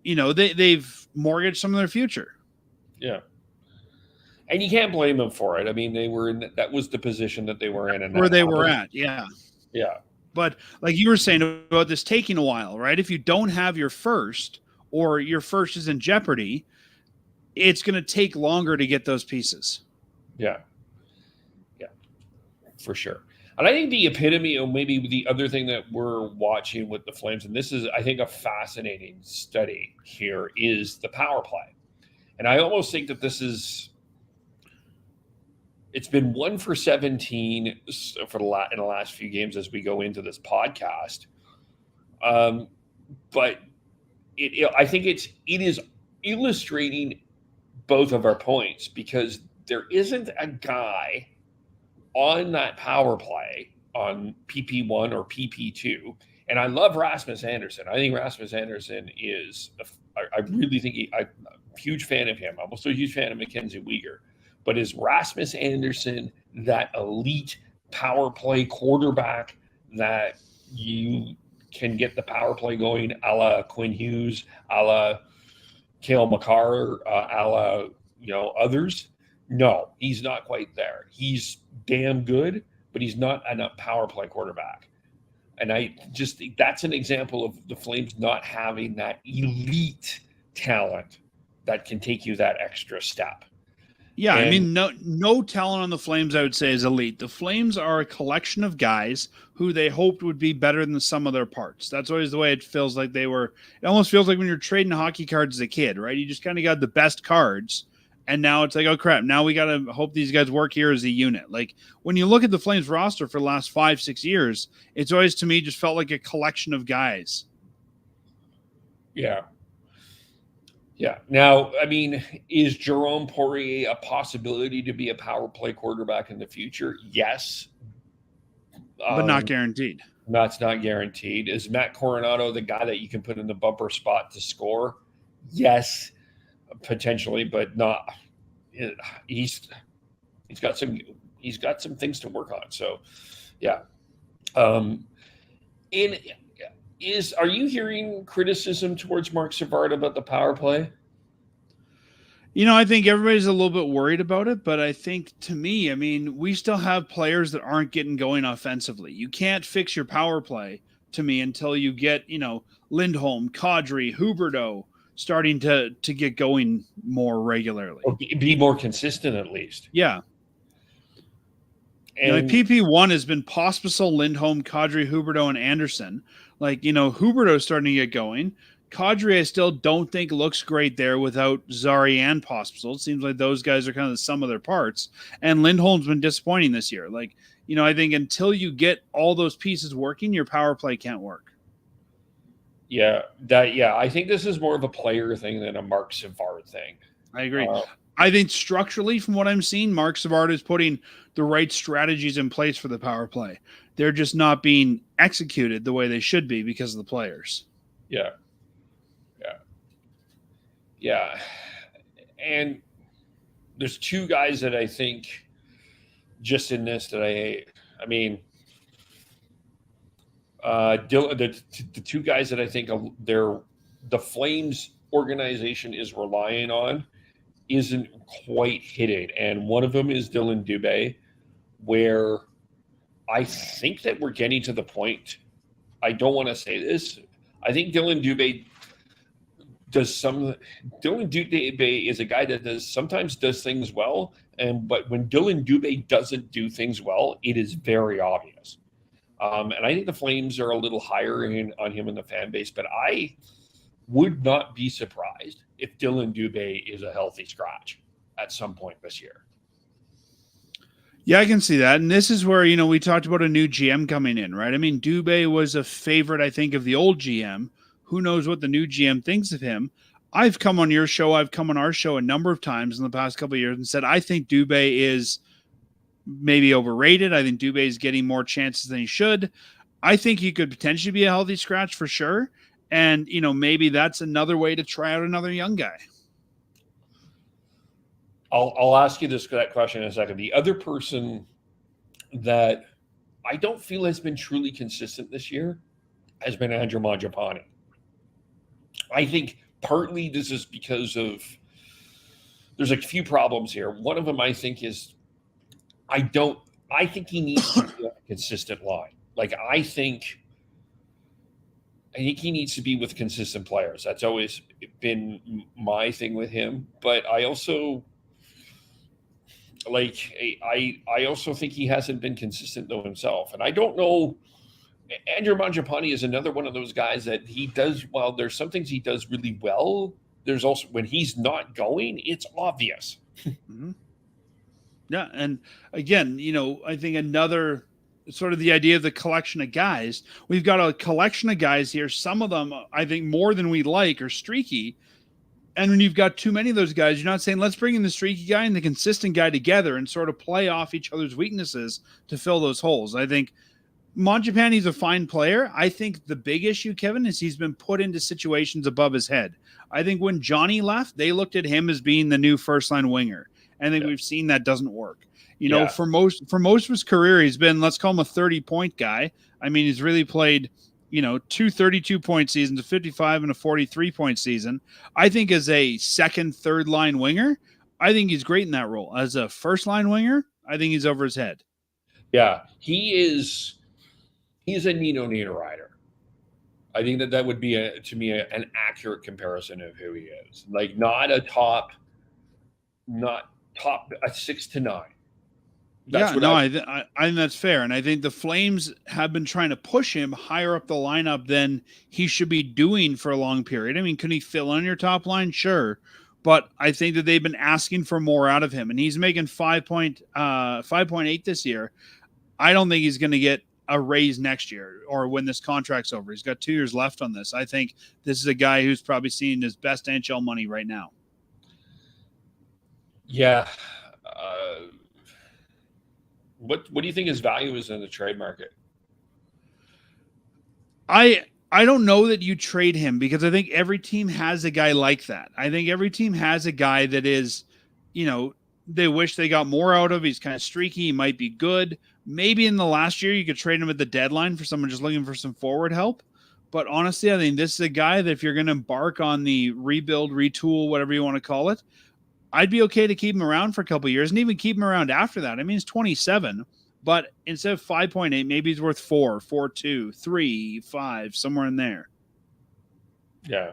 they've mortgaged some of their future.
Yeah. And you can't blame them for it. I mean, that was the position that they were in. And
where they were at. Yeah.
Yeah.
But like you were saying about this taking a while, right? If you don't have your first or your first is in jeopardy, it's going to take longer to get those pieces.
Yeah. Yeah, for sure. And I think the epitome, or maybe the other thing that we're watching with the Flames, and this is, I think, a fascinating study here, is the power play. And I almost think that it's been 1 for 17 in the last few games as we go into this podcast. But I think it is illustrating both of our points, because there isn't a guy on that power play on PP1 or PP2. And I love Rasmus Andersson. I think Rasmus Andersson is, I really think I'm a huge fan of him. I'm also a huge fan of Mackenzie Weegar. But is Rasmus Andersson that elite power play quarterback that you can get the power play going a la Quinn Hughes, a la Cale Makar, a la others? No, he's not quite there. He's damn good, but he's not a power play quarterback. And I just think that's an example of the Flames not having that elite talent that can take you that extra step.
Yeah, I mean, no talent on the Flames, I would say, is elite. The Flames are a collection of guys who they hoped would be better than the sum of their parts. That's always the way it feels like they were. It almost feels like when you're trading hockey cards as a kid, right? You just kind of got the best cards, and now it's like, oh, crap, now we got to hope these guys work here as a unit. Like, when you look at the Flames roster for the last 5-6 years, it's always, to me, just felt like a collection of guys.
Yeah. Yeah. Now, I mean, is Jerome Poirier a possibility to be a power play quarterback in the future? Yes.
But not guaranteed.
That's not guaranteed. Is Matt Coronado the guy that you can put in the bumper spot to score? Yes, potentially, but not. He's got some things to work on. So, yeah. Are you hearing criticism towards Mark Savard about the power play?
I think everybody's a little bit worried about it, but I think to me, I mean, we still have players that aren't getting going offensively. You can't fix your power play to me until you get, Lindholm, Kadri, Huberdeau starting to get going more regularly.
Or be more consistent at least.
Yeah. And PP1 has been Pospisil, Lindholm, Kadri, Huberdeau, and Anderson. Huberdeau's starting to get going. Kadri, I still don't think looks great there without Zari and Pospisil. It seems like those guys are kind of the sum of their parts. And Lindholm's been disappointing this year. I think until you get all those pieces working, your power play can't work.
Yeah, I think this is more of a player thing than a Mark Savard thing.
I agree. I think structurally, from what I'm seeing, Mark Savard is putting the right strategies in place for the power play. They're just not being executed the way they should be because of the players.
Yeah. And there's two guys that I think just in this that the two guys that I think the Flames organization is relying on isn't quite hit it. And one of them is Dylan Dubé, where I think that we're getting to the point. I don't want to say this. I think Dylan Dubé is a guy that sometimes does things well, but when Dylan Dubé doesn't do things well, it is very obvious. And I think the Flames are a little higher on him in the fan base, but I would not be surprised if Dylan Dubé is a healthy scratch at some point this year.
Yeah, I can see that. And this is where, we talked about a new GM coming in, right? I mean, Dubé was a favorite, I think, of the old GM. Who knows what the new GM thinks of him? I've come on your show, I've come on our show a number of times in the past couple of years and said, I think Dubé is maybe overrated. I think Dubé is getting more chances than he should. I think he could potentially be a healthy scratch for sure. And, maybe that's another way to try out another young guy.
I'll ask you that question in a second. The other person that I don't feel has been truly consistent this year has been Andrew Mangiapane. I think partly this is because there's a few problems here. One of them I think is I think he needs to be a consistent line. I think he needs to be with consistent players. That's always been my thing with him. But I also I also think he hasn't been consistent though himself. And I don't know. Andrew Mangiapane is another one of those guys that he does well. There's some things he does really well. There's also when he's not going, it's obvious.
Mm-hmm. Yeah, and again, I think another sort of the idea of the collection of guys. We've got a collection of guys here. Some of them, I think, more than we like, are streaky. And when you've got too many of those guys, you're not saying let's bring in the streaky guy and the consistent guy together and sort of play off each other's weaknesses to fill those holes. I think Mangiapane's a fine player. I think the big issue, Kevin, is he's been put into situations above his head. I think when Johnny left, they looked at him as being the new first-line winger. And I think we've seen that doesn't work. For most of his career, he's been, let's call him a 30-point guy. I mean, he's really played, 2 32-point seasons, a 55 and a 43-point season. I think as a second, third-line winger, I think he's great in that role. As a first-line winger, I think he's over his head.
Yeah, he's a Nino Niederreiter. I think that would be an accurate comparison of who he is. Not a top, a 6 to 9.
I think that's fair. And I think the Flames have been trying to push him higher up the lineup than he should be doing for a long period. I mean, can he fill in your top line? Sure. But I think that they've been asking for more out of him. And he's making 5.8 this year. I don't think he's going to get a raise next year or when this contract's over. He's got 2 years left on this. I think this is a guy who's probably seeing his best NHL money right now.
Yeah. What do you think his value is in the trade market?
I don't know that you trade him because I think every team has a guy like that. I think every team has a guy that is, they wish they got more out of. He's kind of streaky. He might be good. Maybe in the last year you could trade him at the deadline for someone just looking for some forward help. But honestly, I think this is a guy that if you're going to embark on the rebuild, retool, whatever you want to call it, I'd be okay to keep him around for a couple of years and even keep him around after that. I mean, he's 27, but instead of 5.8, maybe he's worth 4, 4.2, 3, 5, somewhere in there.
Yeah.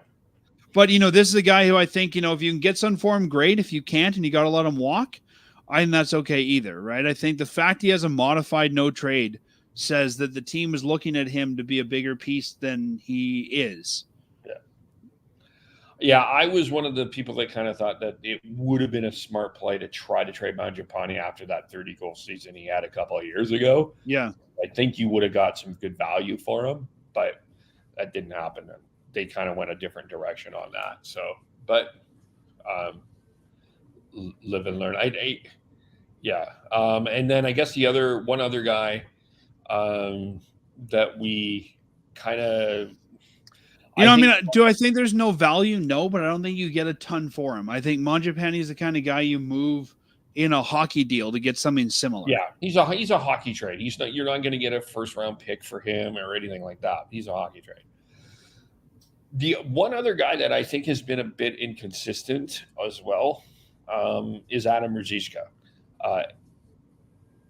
But, this is a guy who I think, if you can get some for him, great. If you can't and you got to let him walk, I think that's okay either, right? I think the fact he has a modified no trade says that the team is looking at him to be a bigger piece than he is.
Yeah, I was one of the people that kind of thought that it would have been a smart play to try to trade Mangiapane after that 30-goal season he had a couple of years ago.
Yeah.
I think you would have got some good value for him, but that didn't happen. They kind of went a different direction on that. So, but live and learn. And then I guess one other guy that we kind of,
do I think there's no value? No, but I don't think you get a ton for him. I think Mangiapane is the kind of guy you move in a hockey deal to get something similar.
Yeah, he's a hockey trade. You're not going to get a first round pick for him or anything like that. He's a hockey trade. The one other guy that I think has been a bit inconsistent as well is Adam Ruzicka.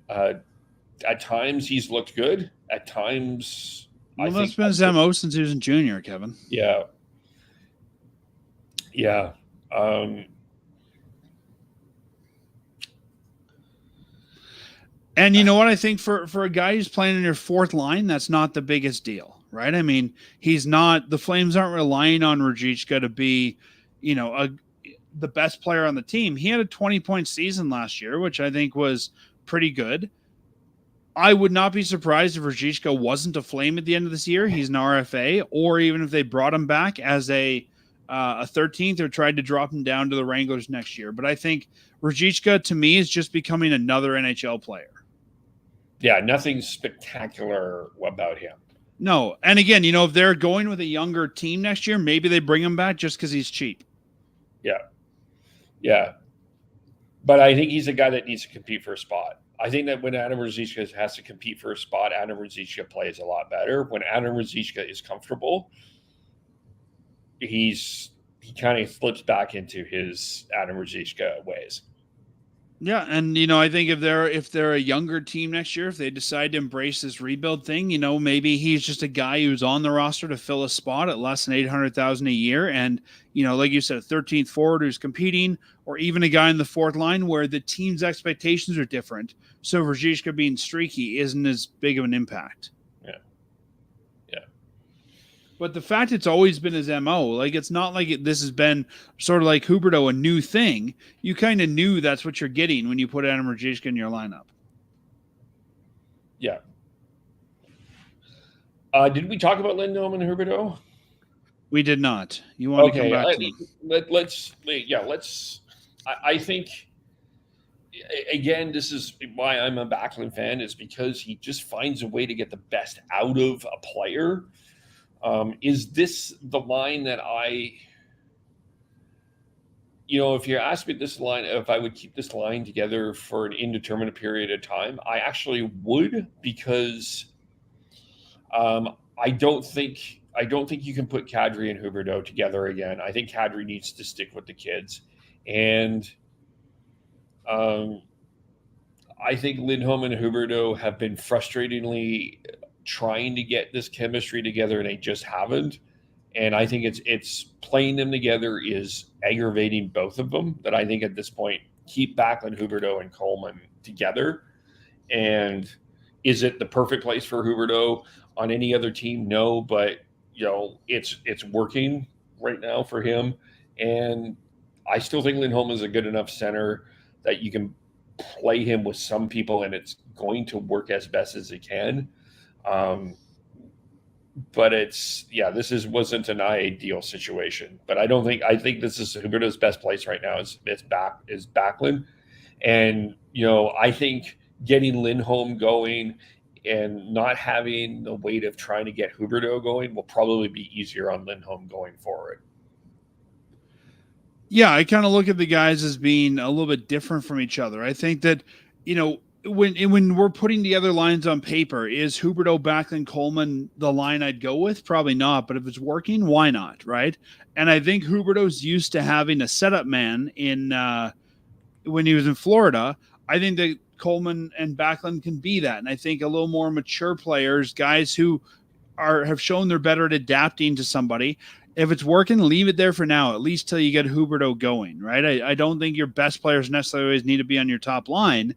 At times he's looked good. At times,
well, that's been his MO since he was in junior, Kevin.
Yeah.
And you know what? I think for a guy who's playing in your fourth line, that's not the biggest deal, right? I mean, the Flames aren't relying on Ruzicka to be, the best player on the team. He had a 20-point season last year, which I think was pretty good. I would not be surprised if Ruzicka wasn't a Flame at the end of this year. He's an RFA, or even if they brought him back as a 13th or tried to drop him down to the Wranglers next year. But I think Ruzicka, to me, is just becoming another NHL player.
Yeah, nothing spectacular about him.
No. And again, if they're going with a younger team next year, maybe they bring him back just because he's cheap.
Yeah. But I think he's a guy that needs to compete for a spot. I think that when Adam Ruzicka has to compete for a spot, Adam Ruzicka plays a lot better. When Adam Ruzicka is comfortable, he kind of slips back into his Adam Ruzicka ways.
Yeah, and I think if they're a younger team next year, if they decide to embrace this rebuild thing, maybe he's just a guy who's on the roster to fill a spot at less than $800,000 a year, and like you said, a 13th forward who's competing, or even a guy in the fourth line where the team's expectations are different. So Ruzicka being streaky isn't as big of an impact.
Yeah.
But the fact it's always been his MO, like it's not like this has been sort of like Huberdeau, a new thing. You kind of knew that's what you're getting when you put Adam Ruzicka in your lineup.
Yeah. Did we talk about Lindholm and Huberdeau?
We did not. You want to come back to
let's. I think, again, this is why I'm a Backlund fan, is because he just finds a way to get the best out of a player. Is this the line that if you asked me this line, if I would keep this line together for an indeterminate period of time, I actually would, because I don't think you can put Kadri and Huberdeau together again. I think Kadri needs to stick with the kids, and I think Lindholm and Huberdeau have been frustratingly trying to get this chemistry together, and they just haven't. And I think it's playing them together is aggravating both of them. That I think at this point, keep Backlund, Huberdeau, and Coleman together. And is it the perfect place for Huberdeau on any other team? No, but it's working right now for him. And I still think Lindholm is a good enough center that you can play him with some people, and it's going to work as best as it can. But wasn't an ideal situation. But I think this is Huberdeau's best place right now is Backlund. And, I think getting Lindholm going and not having the weight of trying to get Huberdeau going will probably be easier on Lindholm going forward.
Yeah, I kind of look at the guys as being a little bit different from each other. I think that, when we're putting together lines on paper, is Huberdeau, Backlund, Coleman the line I'd go with? Probably not. But if it's working, why not, right? And I think Huberdeau's used to having a setup man when he was in Florida. I think that Coleman and Backlund can be that. And I think a little more mature players, guys who have shown they're better at adapting to somebody. If it's working, leave it there for now, at least till you get Huberdeau going, right? I don't think your best players necessarily always need to be on your top line.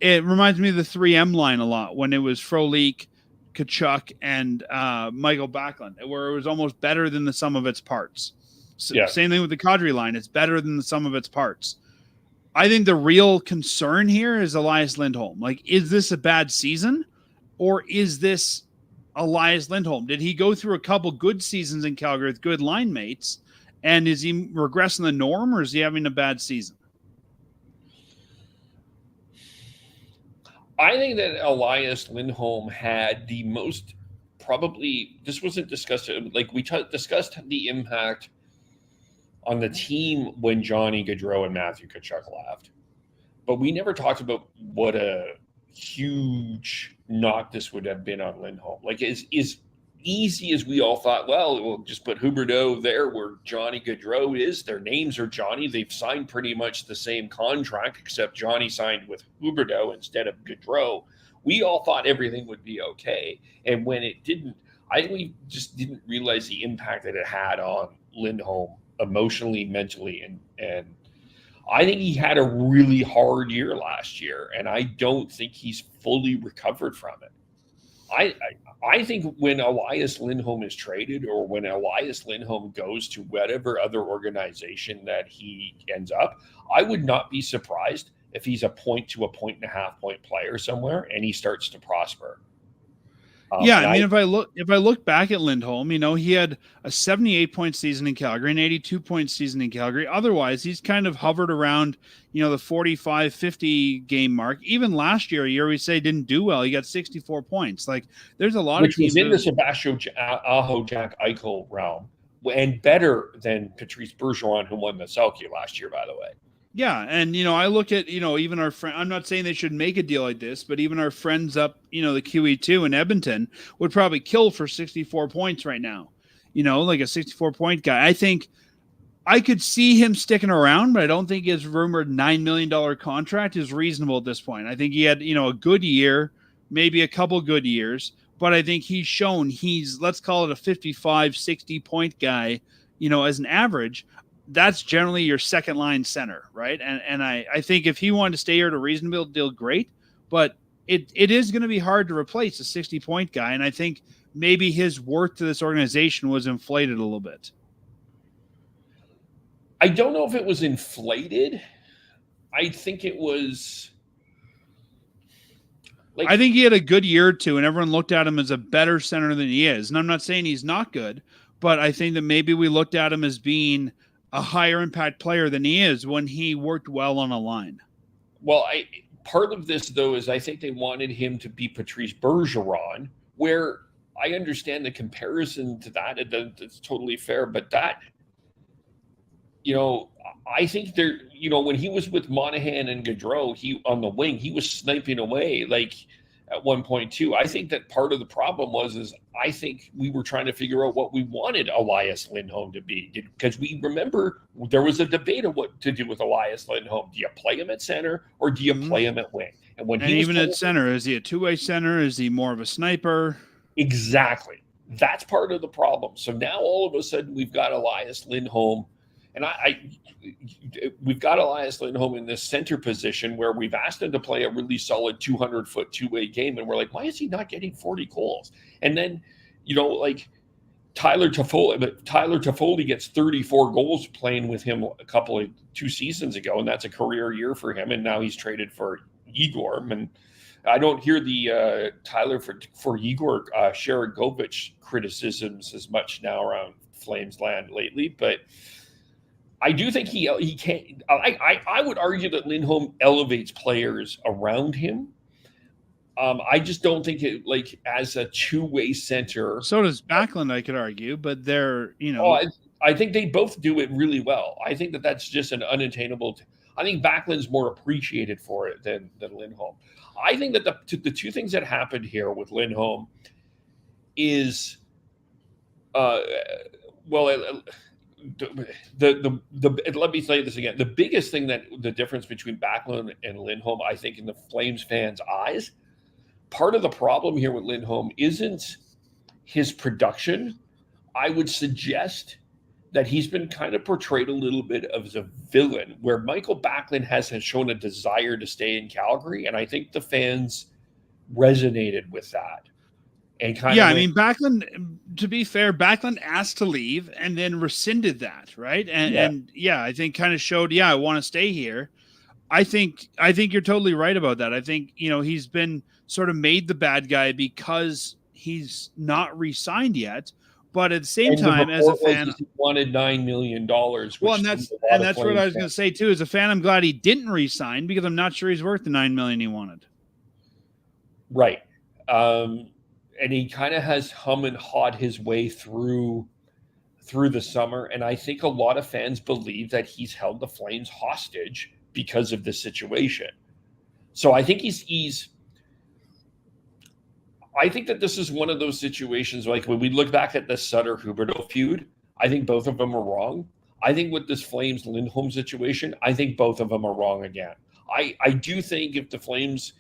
It reminds me of the 3M line a lot when it was Frolik, Tkachuk, and Michael Backlund, where it was almost better than the sum of its parts. Same thing with the Kadri line. It's better than the sum of its parts. I think the real concern here is Elias Lindholm. Like, is this a bad season, or is this Elias Lindholm? Did he go through a couple good seasons in Calgary with good line mates, and is he regressing the norm, or is he having a bad season?
I think that Elias Lindholm had the most this wasn't discussed, like we discussed the impact on the team when Johnny Gaudreau and Matthew Tkachuk left. But we never talked about what a huge knock this would have been on Lindholm. Like, as easy as we all thought, well, we'll just put Huberdeau there where Johnny Gaudreau is. Their names are Johnny. They've signed pretty much the same contract, except Johnny signed with Huberdeau instead of Gaudreau. We all thought everything would be okay. And when it didn't, we just didn't realize the impact that it had on Lindholm emotionally, mentally, and I think he had a really hard year last year, and I don't think he's fully recovered from it. I think when Elias Lindholm is traded, or when Elias Lindholm goes to whatever other organization that he ends up, I would not be surprised if he's a 1 to 1.5 point player somewhere and he starts to prosper.
If I look back at Lindholm, he had a 78-point season in Calgary, an 82-point season in Calgary. Otherwise, he's kind of hovered around, the 45, 50 game mark. Even last year, a year we say didn't do well, he got 64 points. Like, there's a lot
of teams in the
Sebastian
Aho, Jack Eichel realm, and better than Patrice Bergeron, who won the Selke last year, by the way.
Yeah, and I look at even our friend. I'm not saying they should make a deal like this, but even our friends up the QE2 in Edmonton would probably kill for 64 points right now. Like a 64-point guy. I think I could see him sticking around, but I don't think his rumored $9 million contract is reasonable at this point. I think he had a good year, maybe a couple good years, but I think he's shown he's, let's call it a 55, 60-point guy. As an average. That's generally your second line center, right? And I think if he wanted to stay here at a reasonable deal, great. But it is going to be hard to replace a 60-point guy. And I think maybe his worth to this organization was inflated a little bit.
I don't know if it was inflated. I think it was
I think he had a good year or two, and everyone looked at him as a better center than he is. And I'm not saying he's not good, but I think that maybe we looked at him as being a higher impact player than he is when he worked well on a line.
Well, part of this, though, is I think they wanted him to be Patrice Bergeron, where I understand the comparison to that. It's totally fair. But that, I think when he was with Monahan and Gaudreau, he on the wing, he was sniping away like at 1.2. I think that part of the problem is I think we were trying to figure out what we wanted Elias Lindholm to be, because we remember there was a debate of what to do with Elias Lindholm. Do you play him at center or do you play him at wing? And
even at center, is he a two-way center? Is he more of a sniper?
Exactly. That's part of the problem. So now all of a sudden we've got Elias Lindholm, and we've got Elias Lindholm in this center position where we've asked him to play a really solid 200-foot two-way game, and we're like, why is he not getting 40 goals? And then, Tyler Toffoli gets 34 goals playing with him 2 seasons ago, and that's a career year for him. And now he's traded for Igor, and I don't hear the Tyler for Igor Sharangovich criticisms as much now around Flames land lately, but I do think he can. I would argue that Lindholm elevates players around him. I just don't think it as a two-way center.
So does Backlund, I could argue, but they're
I think they both do it really well. I think that's just an unattainable. I think Backlund's more appreciated for it than Lindholm. I think that the two things that happened here with Lindholm is, let me say this again. The biggest thing the difference between Backlund and Lindholm, I think, in the Flames fans' eyes, part of the problem here with Lindholm isn't his production. I would suggest that he's been kind of portrayed a little bit as a villain, where Michael Backlund has shown a desire to stay in Calgary, and I think the fans resonated with that. And
Backlund, to be fair, Backlund asked to leave and then rescinded that, right? And I think kind of showed, I want to stay here. I think you're totally right about that. I think, he's been sort of made the bad guy because he's not re-signed yet. But at the same time, as a fan,
he wanted $9 million.
Well, and that's what I was going to say too. As a fan, I'm glad he didn't re-sign because I'm not sure he's worth the $9 million he wanted.
Right, and he kind of has hum and hawed his way through the summer, and I think a lot of fans believe that he's held the Flames hostage because of this situation. So I think I think that this is one of those situations, like when we look back at the Sutter-Huberdeau feud, I think both of them are wrong. I think with this Flames-Lindholm situation, I think both of them are wrong again. I do think if the Flames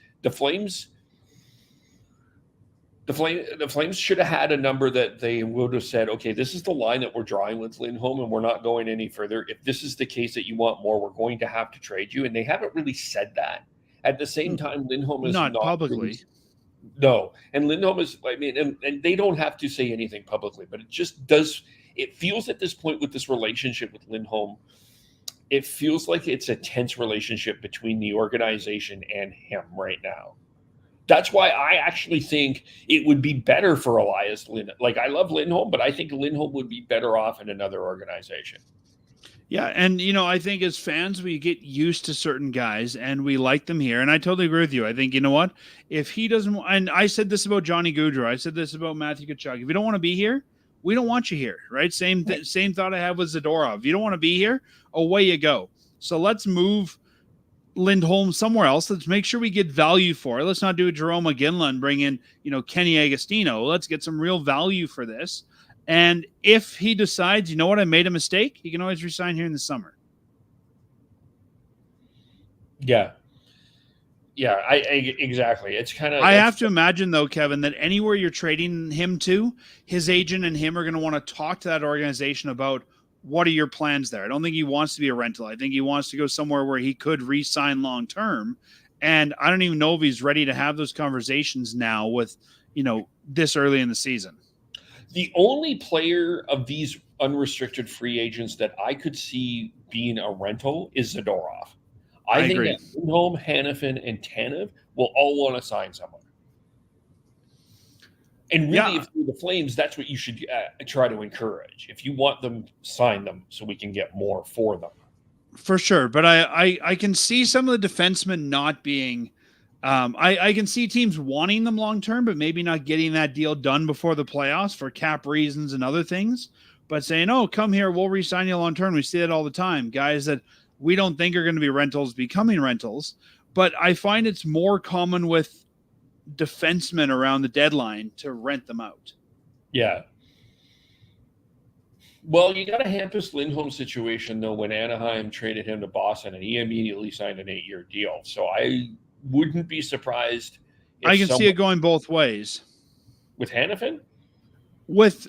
should have had a number that they would have said, okay, this is the line that we're drawing with Lindholm and we're not going any further. If this is the case that you want more, we're going to have to trade you. And they haven't really said that. At the same time, Lindholm is not
publicly.
No, and Lindholm is, and they don't have to say anything publicly, but it just does. It feels at this point with this relationship with Lindholm, it feels like it's a tense relationship between the organization and him right now. That's why I actually think it would be better for Elias Lindholm. I love Lindholm, but I think Lindholm would be better off in another organization.
Yeah, and I think as fans we get used to certain guys and we like them here, and I totally agree with you. I think if he doesn't, and I said this about Johnny Gaudreau, I said this about Matthew Tkachuk. If you don't want to be here, we don't want you here, right? Same thought I have with Zadorov. If you don't want to be here, away you go. So let's move Lindholm somewhere else. Let's make sure we get value for it. Let's not do a Jerome McGinley and bring in Kenny Agostino. Let's get some real value for this. And if he decides, I made a mistake, he can always resign here in the summer.
Yeah. Yeah, exactly. It's kind of.
I have to imagine, though, Kevin, that anywhere you're trading him to, his agent and him are going to want to talk to that organization about what are your plans there. I don't think he wants to be a rental. I think he wants to go somewhere where he could re-sign long term. And I don't even know if he's ready to have those conversations now with, this early in the season.
The only player of these unrestricted free agents that I could see being a rental is Zadorov. I think
agree.
That Lindholm, Hanifin, and Tanev will all want to sign someone. And really, if you're the Flames, that's what you should try to encourage. If you want them, sign them so we can get more for them.
For sure. But I can see some of the defensemen not being I can see teams wanting them long-term, but maybe not getting that deal done before the playoffs for cap reasons and other things, but saying, oh, come here, we'll re-sign you long-term. We see that all the time. Guys that we don't think are going to be rentals becoming rentals, but I find it's more common with defensemen around the deadline to rent them out.
Yeah. Well, you got a Hampus Lindholm situation, though, when Anaheim traded him to Boston, and he immediately signed an 8-year deal. So I wouldn't be surprised.
I can see it going both ways.
With Hanifin?
With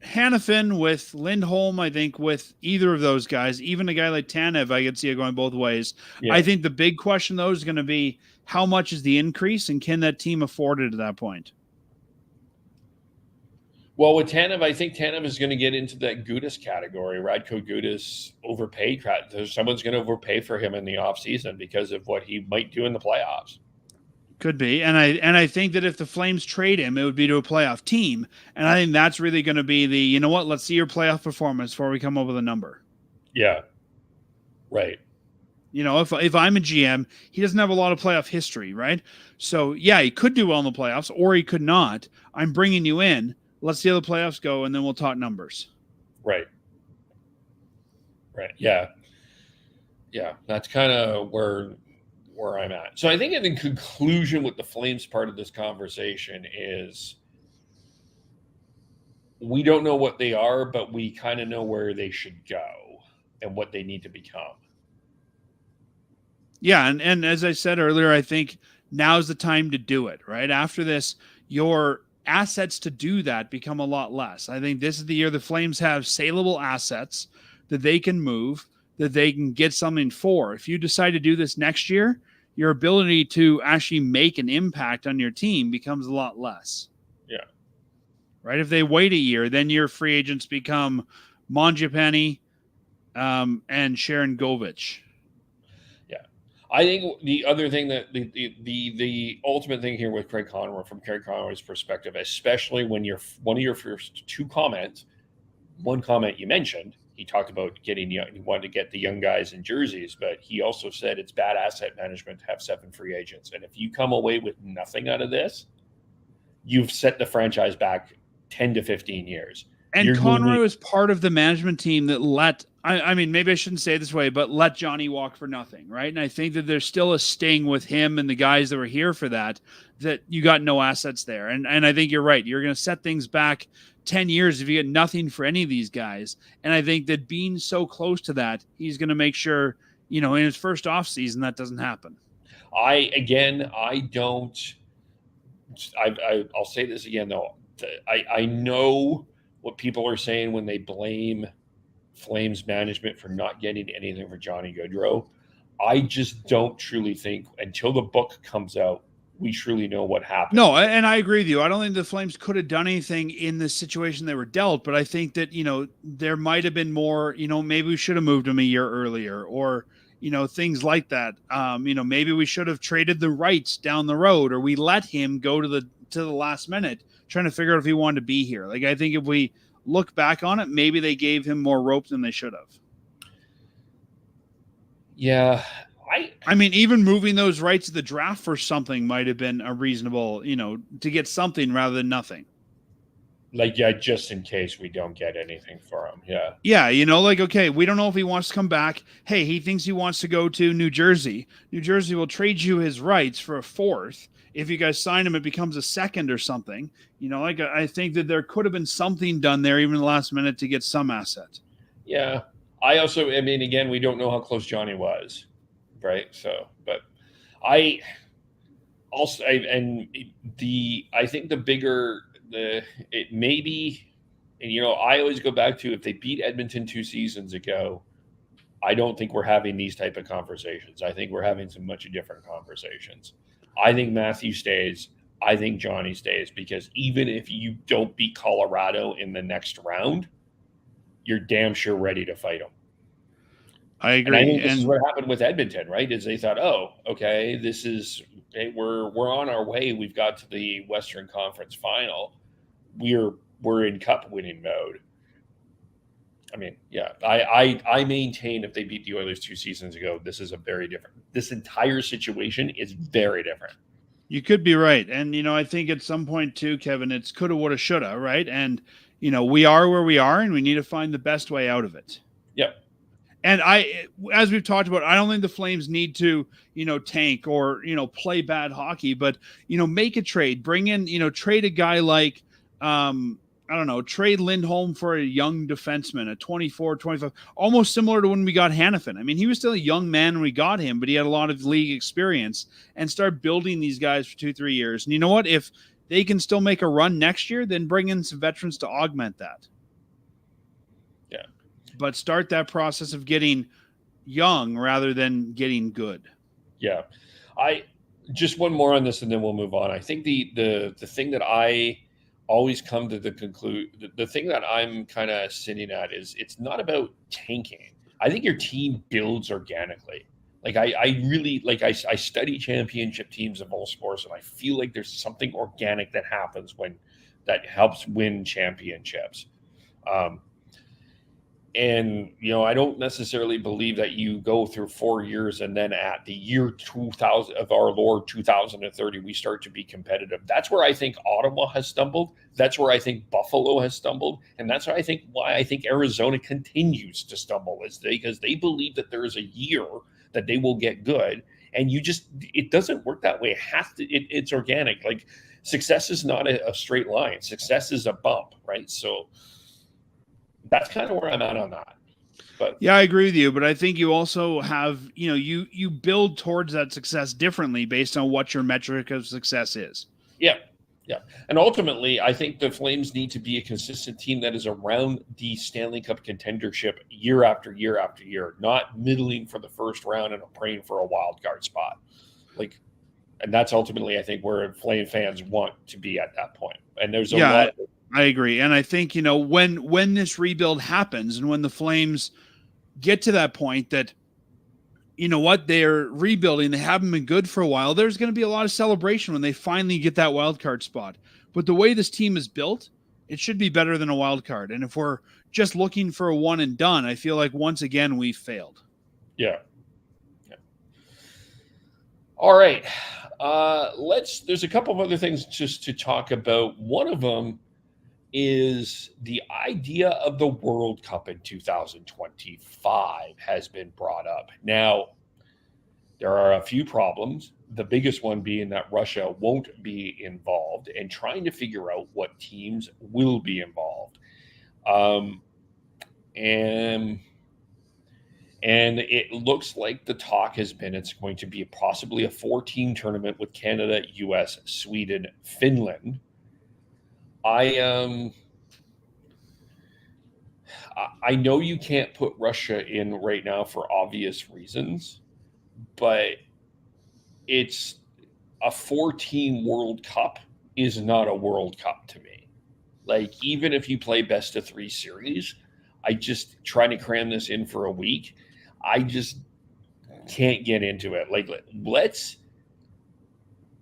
Hanifin, with Lindholm, I think with either of those guys, even a guy like Tanev, I could see it going both ways. Yeah. I think the big question, though, is going to be how much is the increase and can that team afford it at that point?
Well, with Tanev, I think Tanev is going to get into that Gudas category. Radko Gudas overpaid. Someone's going to overpay for him in the offseason because of what he might do in the playoffs.
Could be. And I think that if the Flames trade him, it would be to a playoff team. And I think that's really going to be the, you know what, let's see your playoff performance before we come up with a number.
Yeah. Right.
You know, if I'm a GM, he doesn't have a lot of playoff history, right? So, yeah, he could do well in the playoffs or he could not. I'm bringing you in. Let's see how the playoffs go, and then we'll talk numbers.
Right. Right. Yeah. Yeah. That's kind of where I'm at. So I think in conclusion with the Flames part of this conversation is we don't know what they are, but we kind of know where they should go and what they need to become.
Yeah, and as I said earlier, I think now's the time to do it, right? After this, your assets to do that become a lot less. I think this is the year the Flames have saleable assets that they can move, that they can get something for. If you decide to do this next year, your ability to actually make an impact on your team becomes a lot less.
Yeah.
Right? If they wait a year, then your free agents become Mangiapane and Sharon Govich.
I think the other thing that the ultimate thing here with Craig Conroy, from Craig Conroy's perspective, especially when you're one of your first two comments, one comment you mentioned, he talked about he wanted to get the young guys in jerseys, but he also said it's bad asset management to have 7 free agents. And if you come away with nothing out of this, you've set the franchise back 10 to 15 years.
And Conroy was part of the management team that I mean, maybe I shouldn't say it this way, but let Johnny walk for nothing, right? And I think that there's still a sting with him and the guys that were here for that you got no assets there. And I think you're right. You're going to set things back 10 years if you get nothing for any of these guys. And I think that being so close to that, he's going to make sure, in his first offseason, that doesn't happen.
I'll say this again, though. I know what people are saying when they blame Flames management for not getting anything for Johnny Gaudreau. I just don't truly think until the book comes out, we truly know what happened.
No, and I agree with you. I don't think the Flames could have done anything in the situation they were dealt, but I think that, there might have been more, maybe we should have moved him a year earlier or, things like that. Maybe we should have traded the rights down the road, or we let him go to the last minute trying to figure out if he wanted to be here. Like, I think if we look back on it, maybe they gave him more rope than they should have.
Yeah.
I mean, even moving those rights to the draft for something might have been a reasonable, to get something rather than nothing.
Like, yeah, just in case we don't get anything for him. Yeah.
Yeah. Okay, we don't know if he wants to come back. Hey, he thinks he wants to go to New Jersey. New Jersey will trade you his rights for a 4th. If you guys sign him, it becomes a 2nd or something. I think that there could have been something done there even in the last minute to get some asset.
Yeah. Again, we don't know how close Johnny was, right? So, but I think the bigger it may be, and I always go back to, if they beat Edmonton 2 seasons ago, I don't think we're having these type of conversations. I think we're having some much different conversations. I think Matthew stays. I think Johnny stays, because even if you don't beat Colorado in the next round, you're damn sure ready to fight them.
I agree.
And I think this is what happened with Edmonton, right? Is they thought, oh, okay, we're on our way. We've got to the Western Conference Final. We're in cup winning mode. I mean, yeah, I maintain if they beat the Oilers 2 seasons ago, this is this entire situation is very different.
You could be right. And, I think at some point too, Kevin, it's coulda, woulda, shoulda, right? And, we are where we are and we need to find the best way out of it.
Yep.
And as we've talked about, I don't think the Flames need to, tank or, play bad hockey, but, make a trade, bring in, trade a guy like, trade Lindholm for a young defenseman, a 24, 25, almost similar to when we got Hanifin. I mean, he was still a young man when we got him, but he had a lot of league experience, and start building these guys for 2-3 years. And you know what? If they can still make a run next year, then bring in some veterans to augment that.
Yeah.
But start that process of getting young rather than getting good.
Yeah. Just one more on this and then we'll move on. I think the thing that I always come to the thing that I'm kind of sitting at is, it's not about tanking. I think your team builds organically. Like I really like I study championship teams of all sports, and I feel like there's something organic that happens when that helps win championships. And I don't necessarily believe that you go through 4 years and then at the year 2000 of our Lord 2030 we start to be competitive. That's where I think Ottawa has stumbled. That's where I think Buffalo has stumbled, and that's why I think Arizona continues to stumble, is because they believe that there is a year that they will get good, and it doesn't work that way. It's organic. Like, success is not a straight line. Success is a bump, right? So that's kind of where I'm at on that. But
yeah, I agree with you, but I think you also have, you build towards that success differently based on what your metric of success is.
Yeah. And ultimately, I think the Flames need to be a consistent team that is around the Stanley Cup contendership year after year after year, not middling for the first round and praying for a wild card spot. And that's ultimately, I think, where Flame fans want to be at that point. And there's a lot.
I agree. And I think, when this rebuild happens and when the Flames get to that point that, they're rebuilding, they haven't been good for a while, there's going to be a lot of celebration when they finally get that wild card spot. But the way this team is built, it should be better than a wild card. And if we're just looking for a one and done, I feel like once again we've failed.
Yeah. All right. There's a couple of other things just to talk about. One of them is the idea of the World Cup in 2025 has been brought up. Now, there are a few problems, the biggest one being that Russia won't be involved, and trying to figure out what teams will be involved. And it looks like the talk has been it's going to be possibly a 4-team tournament with Canada, US, Sweden, Finland. I know you can't put Russia in right now for obvious reasons, but it's a 4-team World Cup is not a World Cup to me. Like, even if you play best of 3 series, I just trying to cram this in for a week. I just can't get into it. Like,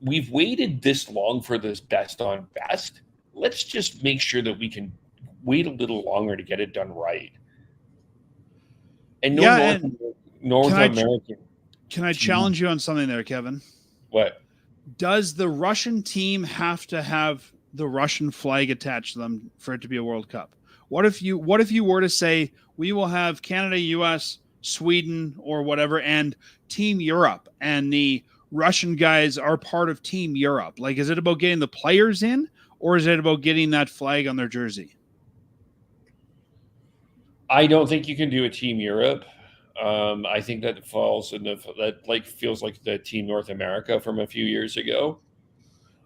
we've waited this long for this best on best. Let's just make sure that we can wait a little longer to get it done right. And North American.
Can I challenge you on something there, Kevin?
What?
Does the Russian team have to have the Russian flag attached to them for it to be a World Cup? What if you were to say we will have Canada, US, Sweden, or whatever, and Team Europe, and the Russian guys are part of Team Europe? Like, is it about getting the players in, or is it about getting that flag on their jersey?
I don't think you can do a Team Europe. I think that falls in that feels like the Team North America from a few years ago.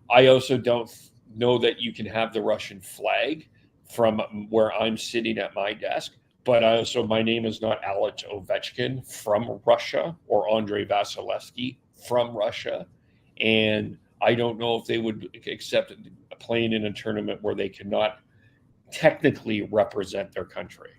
I also don't know that you can have the Russian flag from where I'm sitting at my desk. But my name is not Alex Ovechkin from Russia or Andrei Vasilevsky from Russia. And I don't know if they would accept playing in a tournament where they cannot technically represent their country.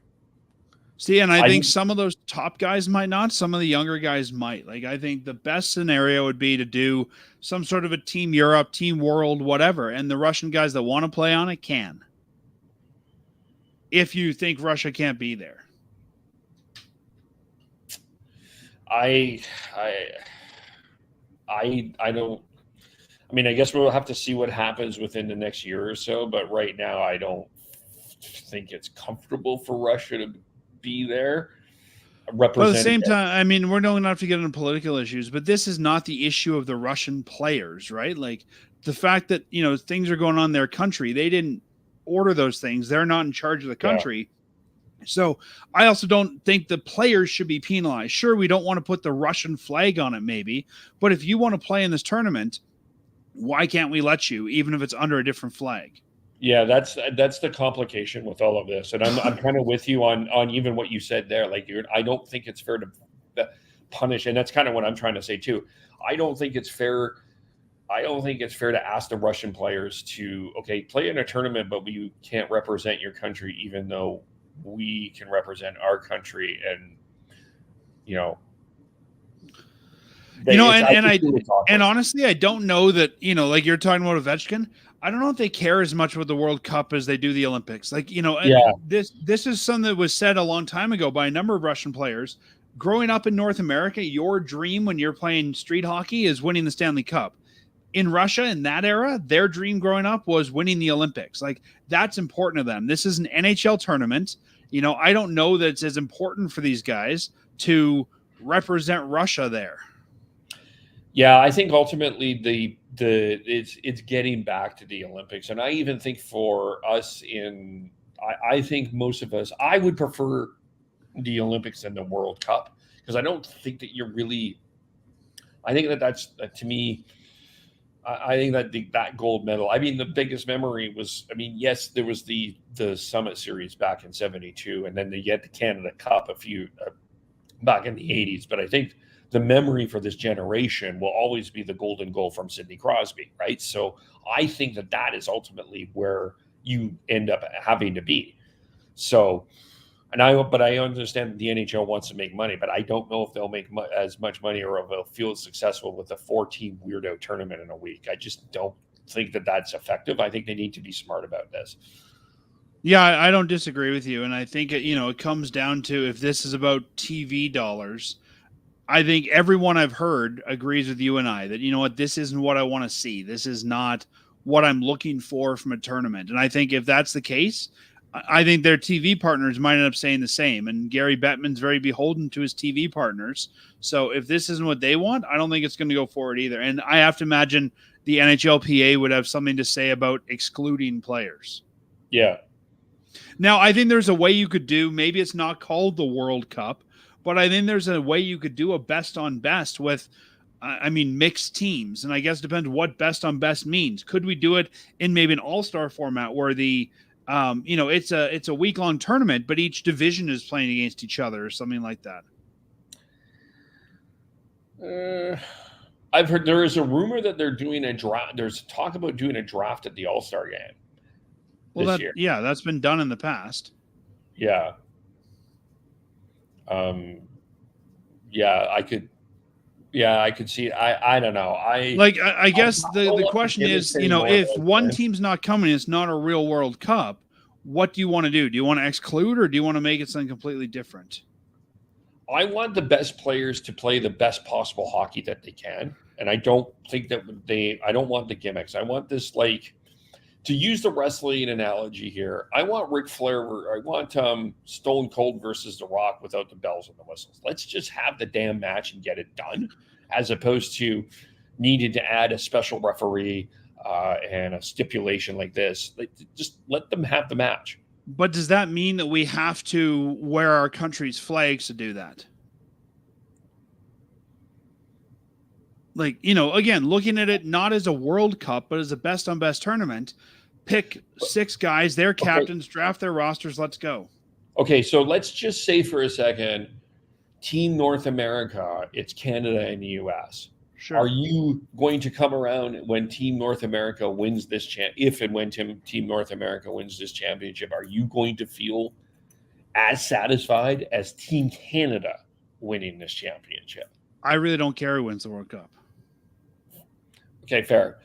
See, and I think some of those top guys might not, some of the younger guys might. Like, I think the best scenario would be to do some sort of a Team Europe, Team World, whatever. And the Russian guys that want to play on it can. If you think Russia can't be there.
I don't. I mean, I guess we'll have to see what happens within the next year or so. But right now, I don't think it's comfortable for Russia to be there.
But at the same time, I mean, we're not have to get into political issues, but this is not the issue of the Russian players, right? Like, the fact that, things are going on in their country, they didn't order those things. They're not in charge of the country. Yeah. So I also don't think the players should be penalized. Sure, we don't want to put the Russian flag on it, maybe, but if you want to play in this tournament, why can't we let you, even if it's under a different flag?
Yeah, that's the complication with all of this, and I'm kind of with you on even what you said there. Like, I don't think it's fair to punish, and that's kind of what I'm trying to say too. I don't think it's fair to ask the Russian players to play in a tournament, but you can't represent your country, even though we can represent our country, and
You know,
It's-
and
think it's awkward.
and honestly, I don't know that, you know, like you're talking about Ovechkin. I don't know if they care as much about the World Cup as they do the Olympics. Like, you know, and
Yeah.
this is something that was said a long time ago by a number of Russian players. Growing up in North America, your dream when you're playing street hockey is winning the Stanley Cup. In Russia, in that era, their dream growing up was winning the Olympics. Like, that's important to them. This is an NHL tournament. You know, I don't know that it's as important for these guys to represent Russia there.
Yeah, I think ultimately it's getting back to the Olympics, and I even think for us I think most of us, I would prefer the Olympics than the World Cup, because I don't think that you're really. I think that's to me. I think that that gold medal. I mean, the biggest memory was. I mean, yes, there was the Summit Series back in '72, and then they get the Canada Cup a few back in the '80s. But I think the memory for this generation will always be the golden goal from Sidney Crosby, right? So I think that is ultimately where you end up having to be. So, but I understand that the NHL wants to make money, but I don't know if they'll make as much money or if they'll feel successful with a 4-team weirdo tournament in a week. I just don't think that that's effective. I think they need to be smart about this.
Yeah, I don't disagree with you. And I think, you know, it comes down to, if this is about TV dollars, I think everyone I've heard agrees with you and I that, you know what, this isn't what I want to see. This is not what I'm looking for from a tournament. And I think if that's the case, I think their TV partners might end up saying the same. And Gary Bettman's very beholden to his TV partners. So if this isn't what they want, I don't think it's going to go forward either. And I have to imagine the NHLPA would have something to say about excluding players.
Yeah.
Now, I think there's a way you could do, maybe it's not called the World Cup, but I think there's a way you could do a best on best with, I mean, mixed teams. And I guess it depends what best on best means. Could we do it in maybe an all-star format where the, you know, it's a week-long tournament, but each division is playing against each other or something like that?
I've heard there is a rumor that they're doing a draft. There's talk about doing a draft at the All-Star game.
Well,
year.
Yeah, that's been done in the past.
Yeah. Yeah, I could see. I don't know.
I guess the question is, you know, if one
this.
team's not coming, it's not a real World Cup. What do you want to do? Do you want to exclude, or do you want to make it something completely different?
I want the best players to play the best possible hockey that they can, and I don't think that I don't want the gimmicks. I want this, like, to use the wrestling analogy here. I want Ric Flair. I want Stone Cold versus The Rock without the bells and the whistles. Let's just have the damn match and get it done, as opposed to needing to add a special referee and a stipulation like this. Just let them have the match.
But does that mean that we have to wear our country's flags to do that? Like, you know, again, looking at it not as a World Cup, but as a best on best tournament, pick 6 guys, their captains, draft their rosters, let's go.
Okay, so let's just say for a second, Team North America, it's Canada and the US.
Sure.
Are you going to come around when Team North America wins this if and when Team North America wins this championship, are you going to feel as satisfied as Team Canada winning this championship?
I really don't care who wins the World Cup.
Okay, fair.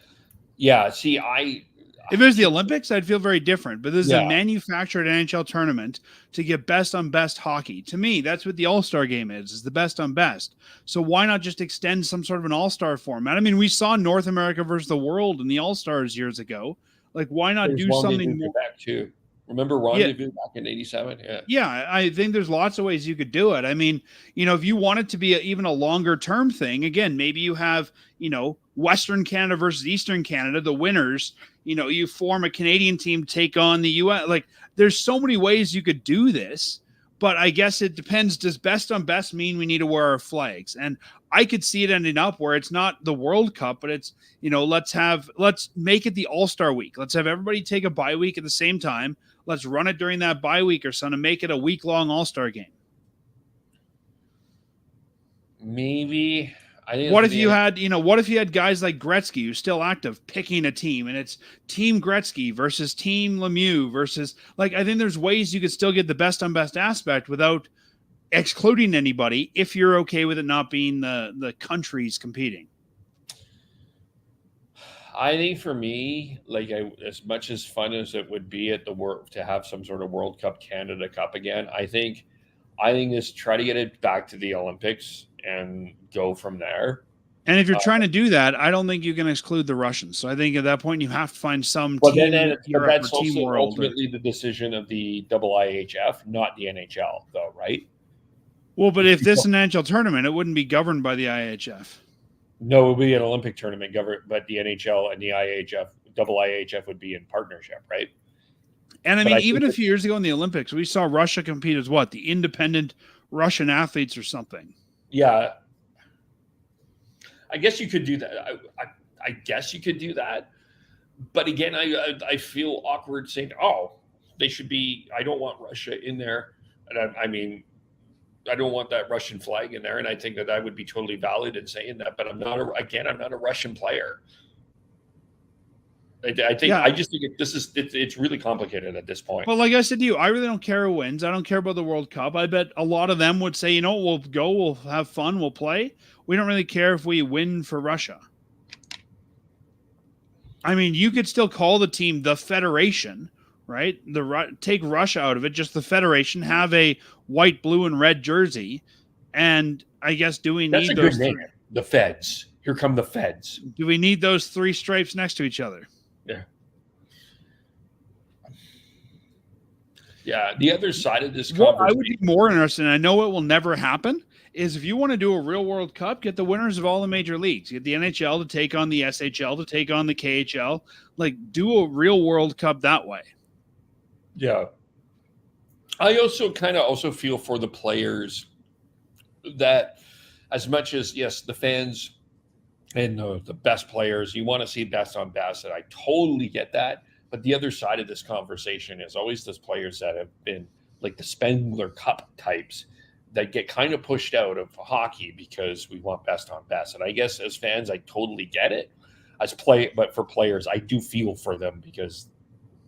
Yeah, see,
if it was the Olympics, I'd feel very different. But this is a manufactured NHL tournament to get best on best hockey. To me, that's what the All-Star game is the best on best. So why not just extend some sort of an All-Star format? I mean, we saw North America versus the world in the All-Stars years ago. Like, why not do something more?
Back too. Remember Rendezvous back in '87?
Yeah, I think there's lots of ways you could do it. I mean, you know, if you want it to be even a longer term thing, again, maybe you have, you know, Western Canada versus Eastern Canada, the winners, you know, you form a Canadian team, take on the US. Like, there's so many ways you could do this, but I guess it depends. Does best on best mean we need to wear our flags? And I could see it ending up where it's not the World Cup, but it's, you know, let's make it the All-Star week. Let's have everybody take a bye week at the same time. Let's run it during that bye week or something and make it a week-long All-Star game.
Maybe.
What if you had guys like Gretzky, who's still active, picking a team, and it's Team Gretzky versus Team Lemieux versus, like, I think there's ways you could still get the best on best aspect without excluding anybody if you're okay with it not being the countries competing.
I think for me, like as much as fun as it would be at the work to have some sort of World Cup, Canada Cup again, I think is try to get it back to the Olympics and go from there.
And if you're trying to do that, I don't think you can exclude the Russians. So I think at that point you have to find some team.
But that's also ultimately the decision of the IIHF, not the NHL, though, right?
Well, but if this is an NHL tournament, it wouldn't be governed by the IHF.
No, it would be an Olympic tournament governed, but the NHL and the IIHF would be in partnership, right?
And I mean, even a few years ago in the Olympics, we saw Russia compete as what? The independent Russian athletes or something.
Yeah. I guess you could do that. I guess you could do that. But again, I feel awkward saying, oh, they should be, I don't want Russia in there. And I mean, I don't want that Russian flag in there. And I think that would be totally valid in saying that. But I'm not a Russian player. I just think it's really complicated at this point.
Well, like I said to you, I really don't care who wins. I don't care about the World Cup. I bet a lot of them would say, we'll go, we'll have fun, we'll play. We don't really care if we win for Russia. I mean, you could still call the team the Federation, right? Take Russia out of it, just the Federation, have a white, blue, and red jersey. And I guess, do we need those?
Good name. The Feds. Here come the Feds.
Do we need those three stripes next to each other?
Yeah. Yeah. The other side of this conversation.
What I would be more interested in, I know it will never happen, is if you want to do a real World Cup, get the winners of all the major leagues. Get the NHL to take on the SHL, to take on the KHL. Like, do a real World Cup that way.
Yeah. I also kind of feel for the players that as much as, yes, the fans and the best players, you want to see best on best, and I totally get that. But the other side of this conversation is always those players that have been like the Spengler Cup types that get kind of pushed out of hockey because we want best on best. And I guess as fans, I totally get it. But for players, I do feel for them because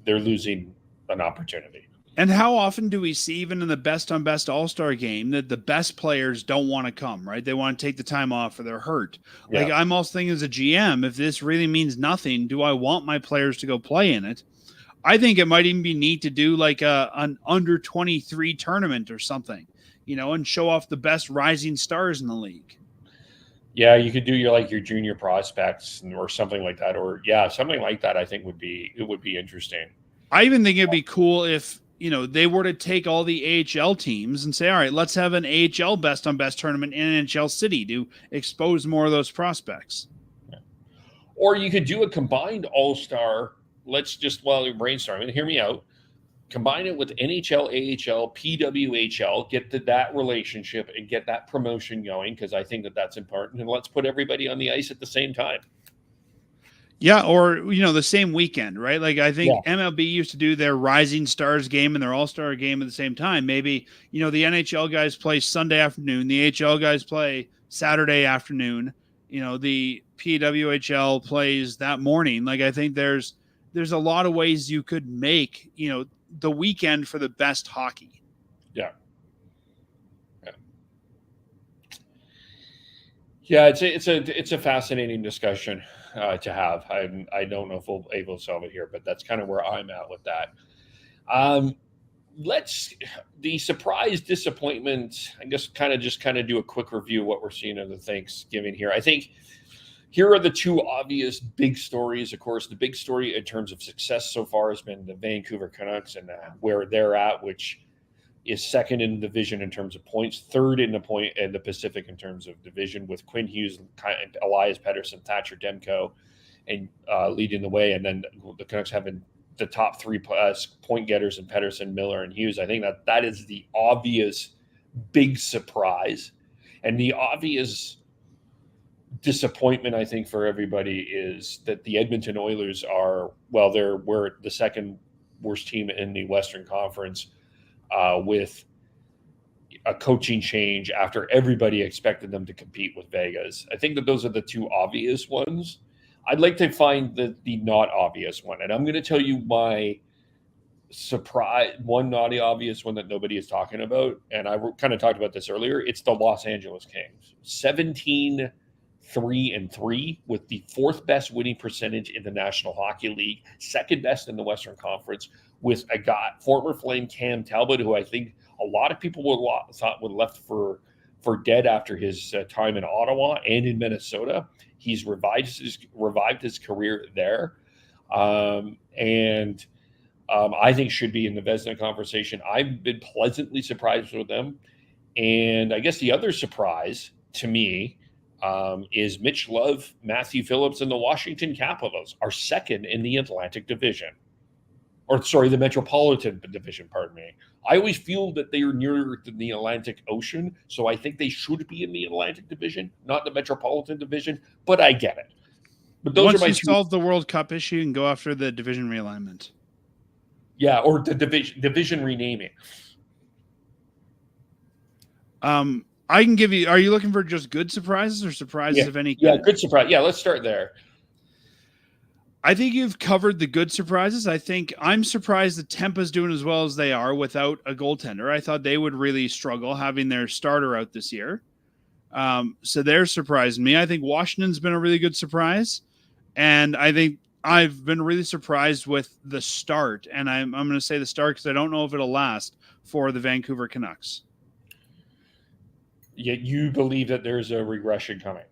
they're losing an opportunity.
And how often do we see, even in the best on best all-star game, that the best players don't want to come, right? They want to take the time off or they're hurt. Yeah. Like, I'm also thinking as a GM, if this really means nothing, do I want my players to go play in it? I think it might even be neat to do like an under 23 tournament or something, and show off the best rising stars in the league.
Yeah, you could do your junior prospects or something like that. Or something like that I think would be interesting.
I even think it'd be cool if, they were to take all the AHL teams and say, all right, let's have an AHL best on best tournament in NHL City to expose more of those prospects.
Yeah. Or you could do a combined all-star. Let's just, while you're brainstorming, hear me out. Combine it with NHL, AHL, PWHL, get that relationship and get that promotion going, because I think that's important. And let's put everybody on the ice at the same time.
Yeah, or, the same weekend, right? Like, I think MLB used to do their Rising Stars game and their All-Star game at the same time. Maybe, the NHL guys play Sunday afternoon, the AHL guys play Saturday afternoon, the PWHL plays that morning. Like, I think there's a lot of ways you could make, the weekend for the best hockey.
Yeah. Yeah, it's a fascinating discussion to have. I don't know if we'll be able to solve it here, but that's kind of where I'm at with that. The surprise, disappointment, I guess kind of do a quick review of what we're seeing of the Thanksgiving here. I think here are the two obvious big stories. Of course, the big story in terms of success so far has been the Vancouver Canucks and where they're at, which is second in the division in terms of points, third in the Pacific in terms of division, with Quinn Hughes, Elias Pettersson, Thatcher Demko, and leading the way. And then the Canucks having the top three point getters in Pettersson, Miller, and Hughes. I think that is the obvious big surprise. And the obvious disappointment, I think, for everybody is that the Edmonton Oilers we're the second worst team in the Western Conference, with a coaching change after everybody expected them to compete with Vegas. I think that those are the two obvious ones. I'd like to find the not obvious one, and I'm going to tell you my surprise, one not obvious one that nobody is talking about, and I kind of talked about this earlier. It's the Los Angeles Kings, 17-3-3 with the 4th best winning percentage in the National Hockey League, 2nd best in the Western Conference, with a guy, former Flame Cam Talbot, who I think a lot of people thought would left for dead after his time in Ottawa and in Minnesota. He's revived his career there, and I think should be in the Vezina conversation. I've been pleasantly surprised with them. And I guess the other surprise to me is Mitch Love, Matthew Phillips, and the Washington Capitals are 2nd in the Atlantic Division. Or, sorry, the Metropolitan Division, pardon me. I always feel that they are nearer to the Atlantic Ocean, so I think they should be in the Atlantic Division, not the Metropolitan Division, but I get it. But those
Once
are my
you
two.
solve the World Cup issue, you can go after the division realignment.
Yeah, or the division renaming.
I can give you. Are you looking for just good surprises or surprises of any kind?
Yeah, good surprise. Yeah, let's start there.
I think you've covered the good surprises. I think I'm surprised that Tampa's doing as well as they are without a goaltender. I thought they would really struggle having their starter out this year. So they're surprising me. I think Washington's been a really good surprise. And I think I've been really surprised with the start. And I'm going to say the start because I don't know if it'll last for the Vancouver Canucks.
Yet you believe that there's a regression coming.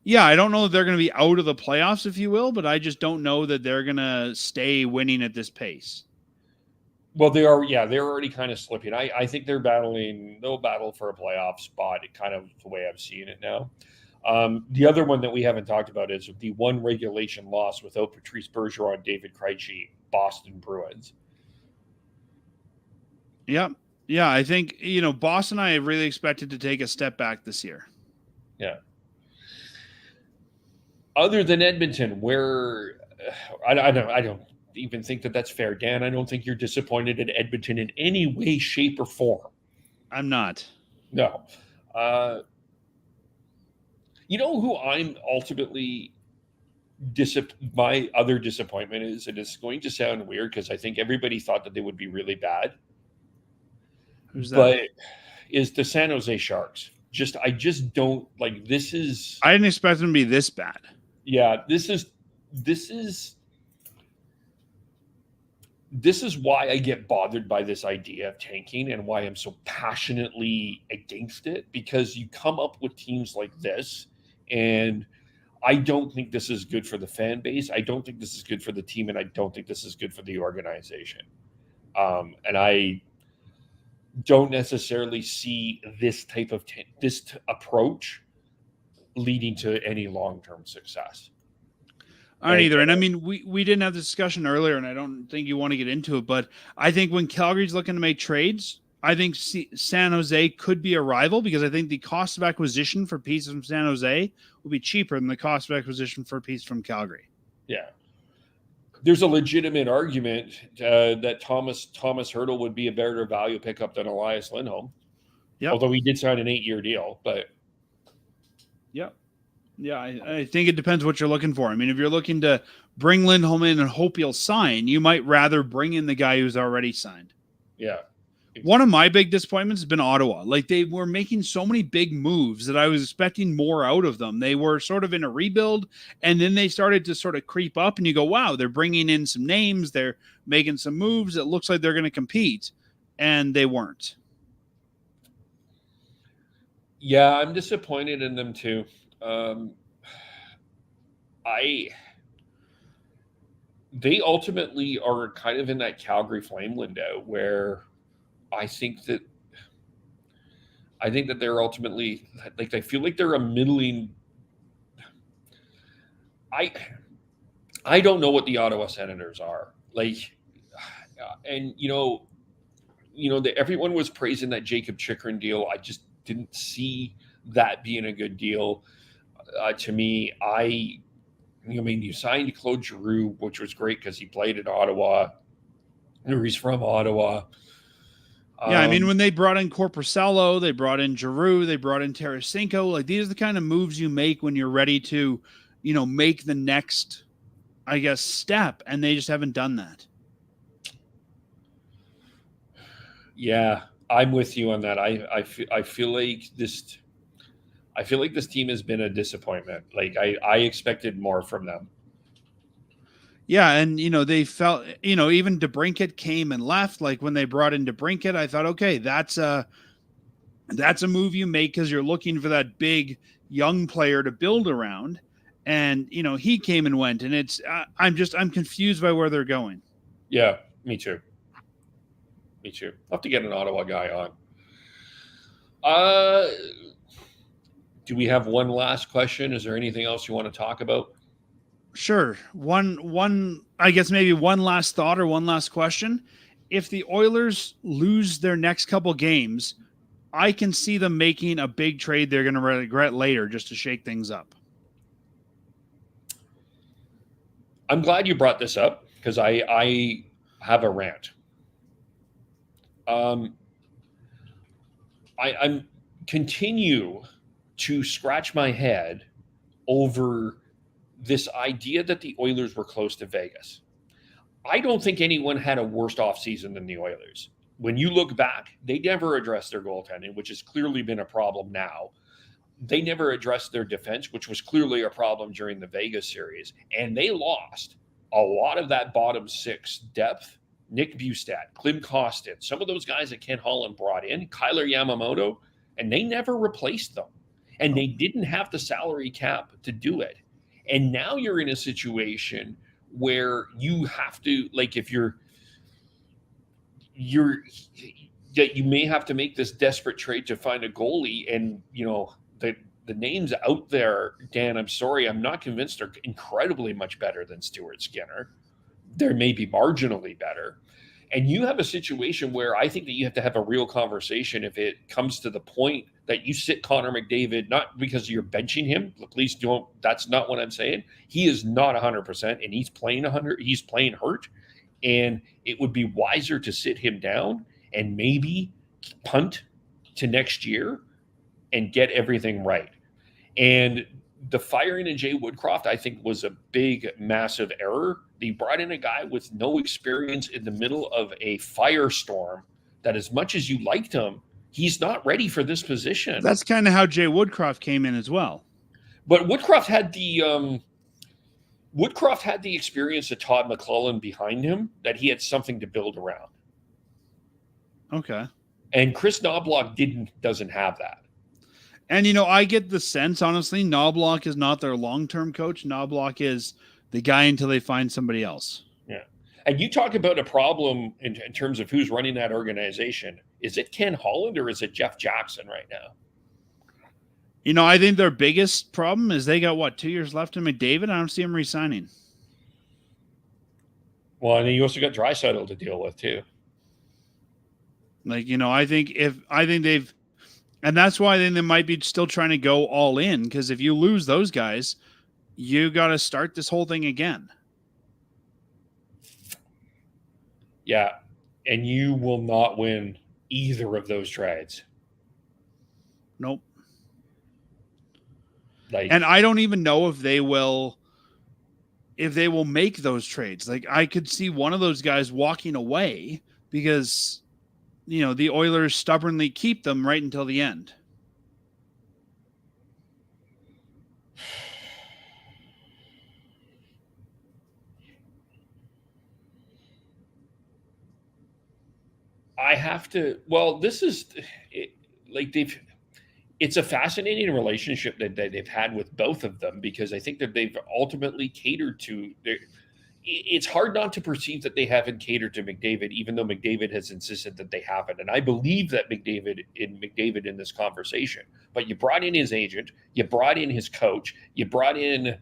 Yeah, I don't know if they're going to be out of the playoffs, if you will, but I just don't know that they're going to stay winning at this pace.
Well, they are. Yeah, they're already kind of slipping. I think they're battling. They'll battle for a playoff spot. Kind of the way I'm seeing it now. The other one that we haven't talked about is the one regulation loss without Patrice Bergeron, David Krejci, Boston Bruins.
Yeah, I think Boston. I really expected to take a step back this year.
Yeah. Other than Edmonton, where I don't even think that that's fair, Dan. I don't think you're disappointed in Edmonton in any way, shape, or form.
I'm not.
No. You know who I'm ultimately my other disappointment is, and it's going to sound weird because I think everybody thought that they would be really bad.
Who's that?
But is the San Jose Sharks. I just don't like this is.
I didn't expect them to be this bad.
Yeah, this is why I get bothered by this idea of tanking and why I'm so passionately against it, because you come up with teams like this, and I don't think this is good for the fan base. I don't think this is good for the team, and I don't think this is good for the organization. And I don't necessarily see this type of approach leading to any long-term success.
I don't either. And I mean, we didn't have this discussion earlier, and I don't think you want to get into it, but I think when Calgary's looking to make trades, I think San Jose could be a rival, because I think the cost of acquisition for pieces from San Jose will be cheaper than the cost of acquisition for a piece from Calgary.
Yeah. There's a legitimate argument that Thomas Hertl would be a better value pickup than Elias Lindholm.
Yep.
Although he did sign an 8-year deal, but
yeah. Yeah, I think it depends what you're looking for. I mean, if you're looking to bring Lindholm in and hope he'll sign, you might rather bring in the guy who's already signed.
Yeah.
One of my big disappointments has been Ottawa. Like, they were making so many big moves that I was expecting more out of them. They were sort of in a rebuild, and then they started to sort of creep up, and you go, wow, they're bringing in some names. They're making some moves. It looks like they're going to compete, and they weren't.
Yeah, I'm disappointed in them too. They ultimately are kind of in that Calgary Flame window where I think that they're ultimately, like, I feel like they're a middling. I don't know what the Ottawa Senators are like, and everyone was praising that Jacob Chikrin deal. I just didn't see that being a good deal. To me, you signed Claude Giroux, which was great because he played in Ottawa, or he's from Ottawa.
Yeah, I mean, when they brought in Corpusalo, they brought in Giroux, they brought in Tarasenko. Like, these are the kind of moves you make when you're ready to, make the next, I guess, step, and they just haven't done that.
Yeah, I'm with you on that. I feel like this. I feel like this team has been a disappointment. Like I expected more from them.
Yeah, and they felt, even DeBrincat came and left. Like when they brought in DeBrincat, I thought, okay, that's a move you make because you're looking for that big young player to build around. And he came and went, and I'm confused by where they're going.
Yeah, me too. Me too. I'll have to get an Ottawa guy on. Do we have one last question? Is there anything else you want to talk about?
Sure. One I guess maybe one last thought or one last question. If the Oilers lose their next couple games, I can see them making a big trade they're going to regret later just to shake things up.
I'm glad you brought this up because I have a rant. I'm continue to scratch my head over this idea that the Oilers were close to Vegas. I don't think anyone had a worse offseason than the Oilers. When you look back, they never addressed their goaltending, which has clearly been a problem now. They never addressed their defense, which was clearly a problem during the Vegas series. And they lost a lot of that bottom six depth. Nick Bustad, Klim Kostin, some of those guys that Ken Holland brought in, Kyler Yamamoto, and they never replaced them. And they didn't have the salary cap to do it. And now you're in a situation where you have to, like, if you're that you may have to make this desperate trade to find a goalie. And, the names out there, Dan, I'm sorry, I'm not convinced they're incredibly much better than Stuart Skinner. They're maybe marginally better. And you have a situation where I think that you have to have a real conversation if it comes to the point that you sit Connor McDavid, not because you're benching him. Please don't. That's not what I'm saying. He is not 100%, and he's playing 100. He's playing hurt, and it would be wiser to sit him down and maybe punt to next year and get everything right. And the firing of Jay Woodcroft, I think, was a big, massive error. They brought in a guy with no experience in the middle of a firestorm that, as much as you liked him, he's not ready for this position.
That's kind of how Jay Woodcroft came in as well.
But Woodcroft had the experience of Todd McClellan behind him, that he had something to build around.
Okay.
And Chris Knobloch doesn't have that.
And, I get the sense, honestly, Knobloch is not their long-term coach. Knobloch is the guy until they find somebody else.
Yeah. And you talk about a problem in terms of who's running that organization. Is it Ken Holland or is it Jeff Jackson right now?
I think their biggest problem is they got, 2 years left in McDavid? I don't see him re-signing.
Well, and you also got Draisaitl to deal with too.
I think they've, and that's why then they might be still trying to go all in, because if you lose those guys, you got to start this whole thing again.
Yeah, and you will not win either of those trades.
Nope. And I don't even know if they will make those trades. Like, I could see one of those guys walking away because, the Oilers stubbornly keep them right until the end.
I have to. Well, this is it's a fascinating relationship that they've had with both of them, because I think that they've ultimately catered to. It's hard not to perceive that they haven't catered to McDavid, even though McDavid has insisted that they haven't. And I believe that McDavid in this conversation. But you brought in his agent, you brought in his coach, you brought in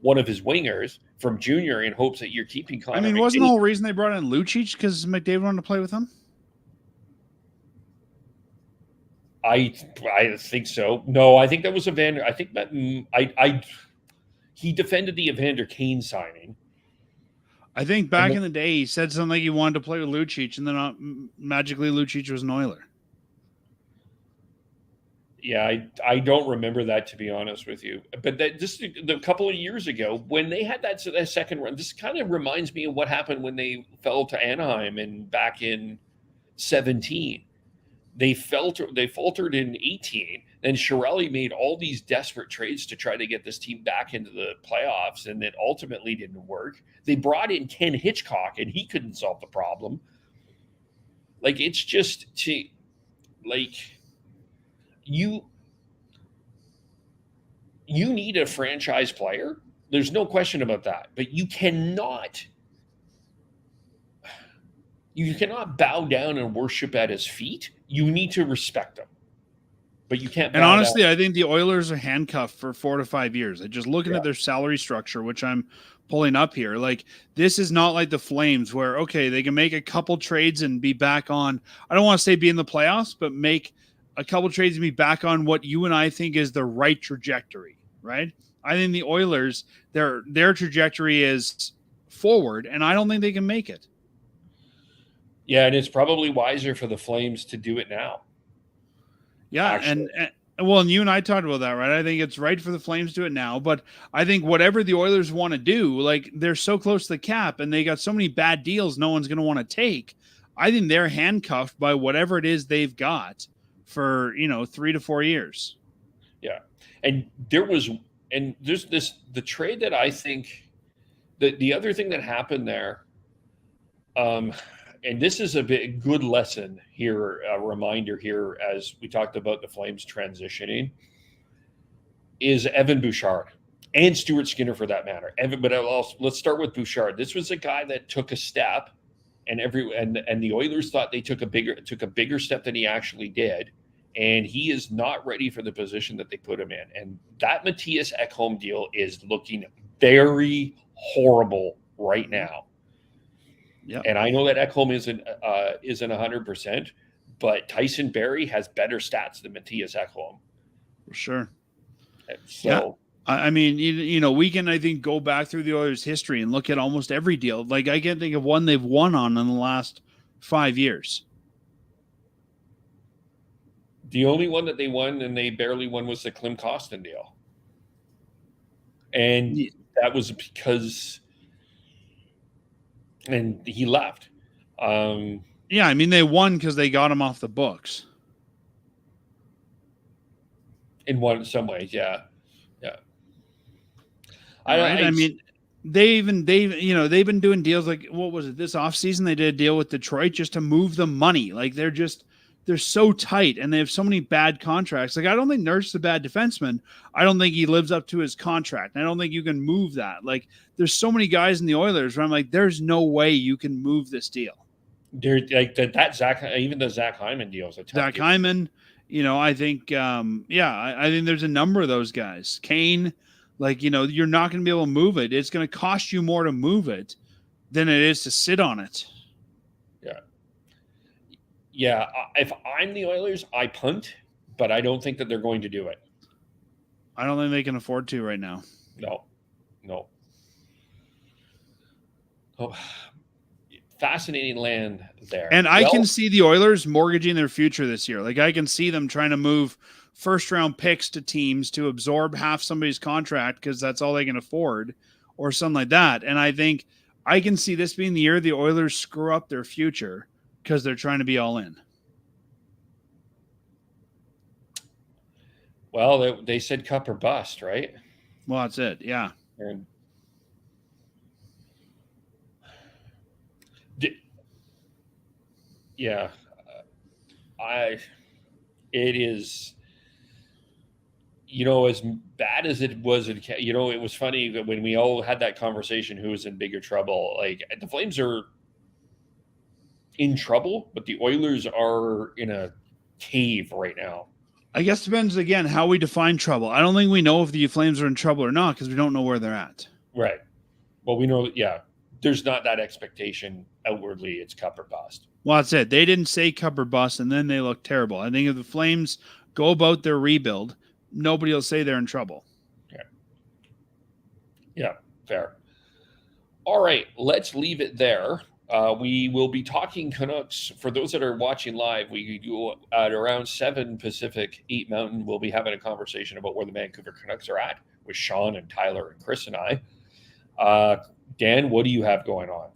one of his wingers from junior in hopes that you're keeping Connor.
I mean, wasn't the whole reason they brought in Lucic because McDavid wanted to play with him?
I think so. No, I think that was Evander. I think that he defended the Evander Kane signing.
I think back in the day he said something like he wanted to play with Lucic, and then magically Lucic was an Oiler.
Yeah, I don't remember that, to be honest with you. But a couple of years ago when they had that second run, this kind of reminds me of what happened when they fell to Anaheim and back in 17. They faltered in 18. Then Chiarelli made all these desperate trades to try to get this team back into the playoffs, and it ultimately didn't work. They brought in Ken Hitchcock, and he couldn't solve the problem. Like, it's just you need a franchise player. There's no question about that. But you cannot bow down and worship at his feet. You need to respect him. But you can't.
And honestly, I think the Oilers are handcuffed for 4 to 5 years. Just looking at their salary structure, which I'm pulling up here, like, this is not like the Flames where, okay, they can make a couple trades and be back on. I don't want to say be in the playoffs, but make a couple trades and be back on what you and I think is the right trajectory, right? I think the Oilers, their trajectory is forward, and I don't think they can make it.
Yeah, and it's probably wiser for the Flames to do it now.
Yeah,
Actually.
and you and I talked about that, right? I think it's right for the Flames to do it now, but I think whatever the Oilers want to do, like, they're so close to the cap and they got so many bad deals no one's going to want to take. I think they're handcuffed by whatever it is they've got for, 3 to 4 years.
Yeah. And there's the trade that I think that the other thing that happened there, and this is a good lesson here, a reminder here as we talked about the Flames transitioning, is Evan Bouchard and Stuart Skinner for that matter. Let's start with Bouchard. This was a guy that took a step, and the Oilers thought they took a bigger step than he actually did, and he is not ready for the position that they put him in. And that Matthias Ekholm deal is looking very horrible right now.
Yeah,
and I know that Ekholm isn't 100%, but Tyson Barrie has better stats than Matthias Ekholm.
For sure.
So,
yeah. I mean, we can, I think, go back through the Oilers' history and look at almost every deal. Like, I can't think of one they've won on in the last 5 years.
The only one that they won and they barely won was the Klim Kostin deal. And that was because... and he left.
Yeah, I mean, they won because they got him off the books.
In some ways, yeah.
I mean, they've been doing deals like, what was it, this offseason? They did a deal with Detroit just to move the money. Like, they're so tight and they have so many bad contracts. Like, I don't think Nurse is a bad defenseman. I don't think he lives up to his contract. I don't think you can move that. Like, there's so many guys in the Oilers where I'm like, there's no way you can move this deal.
They're like that even the Zach Hyman deal is a tough
Zach
deal.
Hyman, I think, I think there's a number of those guys. Kane, like, you're not going to be able to move it. It's going to cost you more to move it than it is to sit on it.
Yeah, if I'm the Oilers, I punt, but I don't think that they're going to do it.
I don't think they can afford to right now.
No. Oh, fascinating land there.
And I can see the Oilers mortgaging their future this year. Like, I can see them trying to move first-round picks to teams to absorb half somebody's contract because that's all they can afford or something like that. And I think I can see this being the year the Oilers screw up their future because they're trying to be all in.
Well, they said cup or bust, right?
Well, that's it. Yeah.
And it is, as bad as it was, it was funny that when we all had that conversation, who was in bigger trouble, like, the Flames are in trouble, but the Oilers are in a cave right now.
I guess it depends, again, how we define trouble. I don't think we know if the Flames are in trouble or not because we don't know where they're at.
Right. Well, we know, there's not that expectation outwardly. It's cup or bust.
Well, that's it. They didn't say cup or bust, and then they look terrible. I think if the Flames go about their rebuild, nobody will say they're in trouble.
Okay. Yeah, fair. All right, let's leave it there. We will be talking Canucks. For those that are watching live, we do at around 7 Pacific, 8 Mountain. We'll be having a conversation about where the Vancouver Canucks are at with Sean and Tyler and Chris and I. Dan, what do you have going on?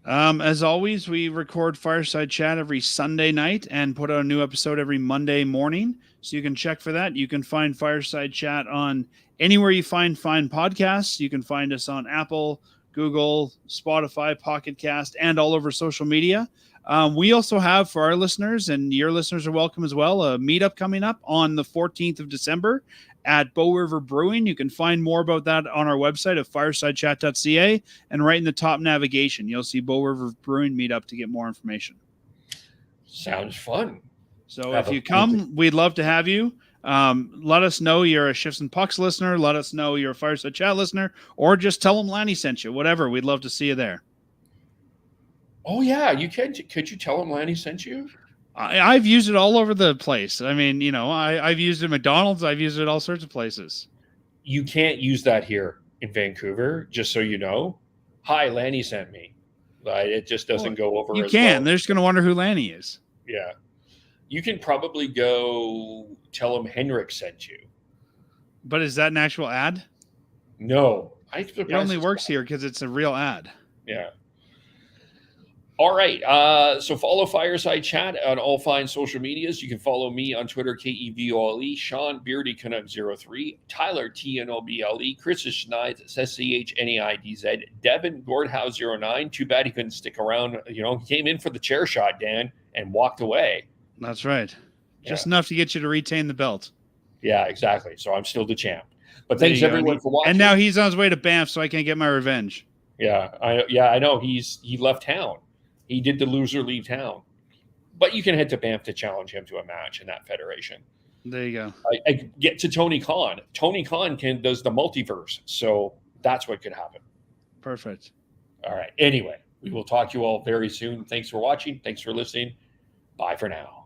As always, we record Fireside Chat every Sunday night and put out a new episode every Monday morning. So you can check for that. You can find Fireside Chat on anywhere you find podcasts. You can find us on Apple, Google, Spotify, Pocket Cast, and all over social media. We also have, for our listeners, and your listeners are welcome as well, a meetup coming up on the 14th of December at Bow River Brewing. You can find more about that on our website at firesidechat.ca, and right in the top navigation, you'll see Bow River Brewing meetup to get more information.
Sounds fun.
So if you come, we'd love to have you. Let us know you're a Shifts and Pucks listener. Let us know you're a Fireside Chat listener, or just tell them Lanny sent you. Whatever, we'd love to see you there.
Oh yeah, you can. Could you tell him Lanny sent you?
I've used it all over the place. I mean, I've used it at McDonald's. I've used it all sorts of places.
You can't use that here in Vancouver, just so you know. Hi, Lanny sent me. It just doesn't go over.
You
as
can.
well.
They're just going to wonder who Lanny is.
Yeah. You can probably go tell him Henrik sent you.
But is that an actual ad?
No.
It only works here because it's a real ad.
Yeah. All right. So follow Fireside Chat on all fine social medias. You can follow me on Twitter, KEVOLE, Sean Beardy Canuck 03, Tyler TNOBLE, Chris Schneid, SCHNAIDZ, Devin Gordhouse 09. Too bad he couldn't stick around. He came in for the chair shot, Dan, and walked away.
That's right. Just enough to get you to retain the belt.
Yeah, exactly. So I'm still the champ. But thanks everyone for watching.
And now he's on his way to Banff, so I can get my revenge.
Yeah, I know. He left town. He did the loser leave town. But you can head to Banff to challenge him to a match in that federation.
There you go.
I get to Tony Khan. Tony Khan does the multiverse. So that's what could happen.
Perfect.
All right. Anyway, we will talk to you all very soon. Thanks for watching. Thanks for listening. Bye for now.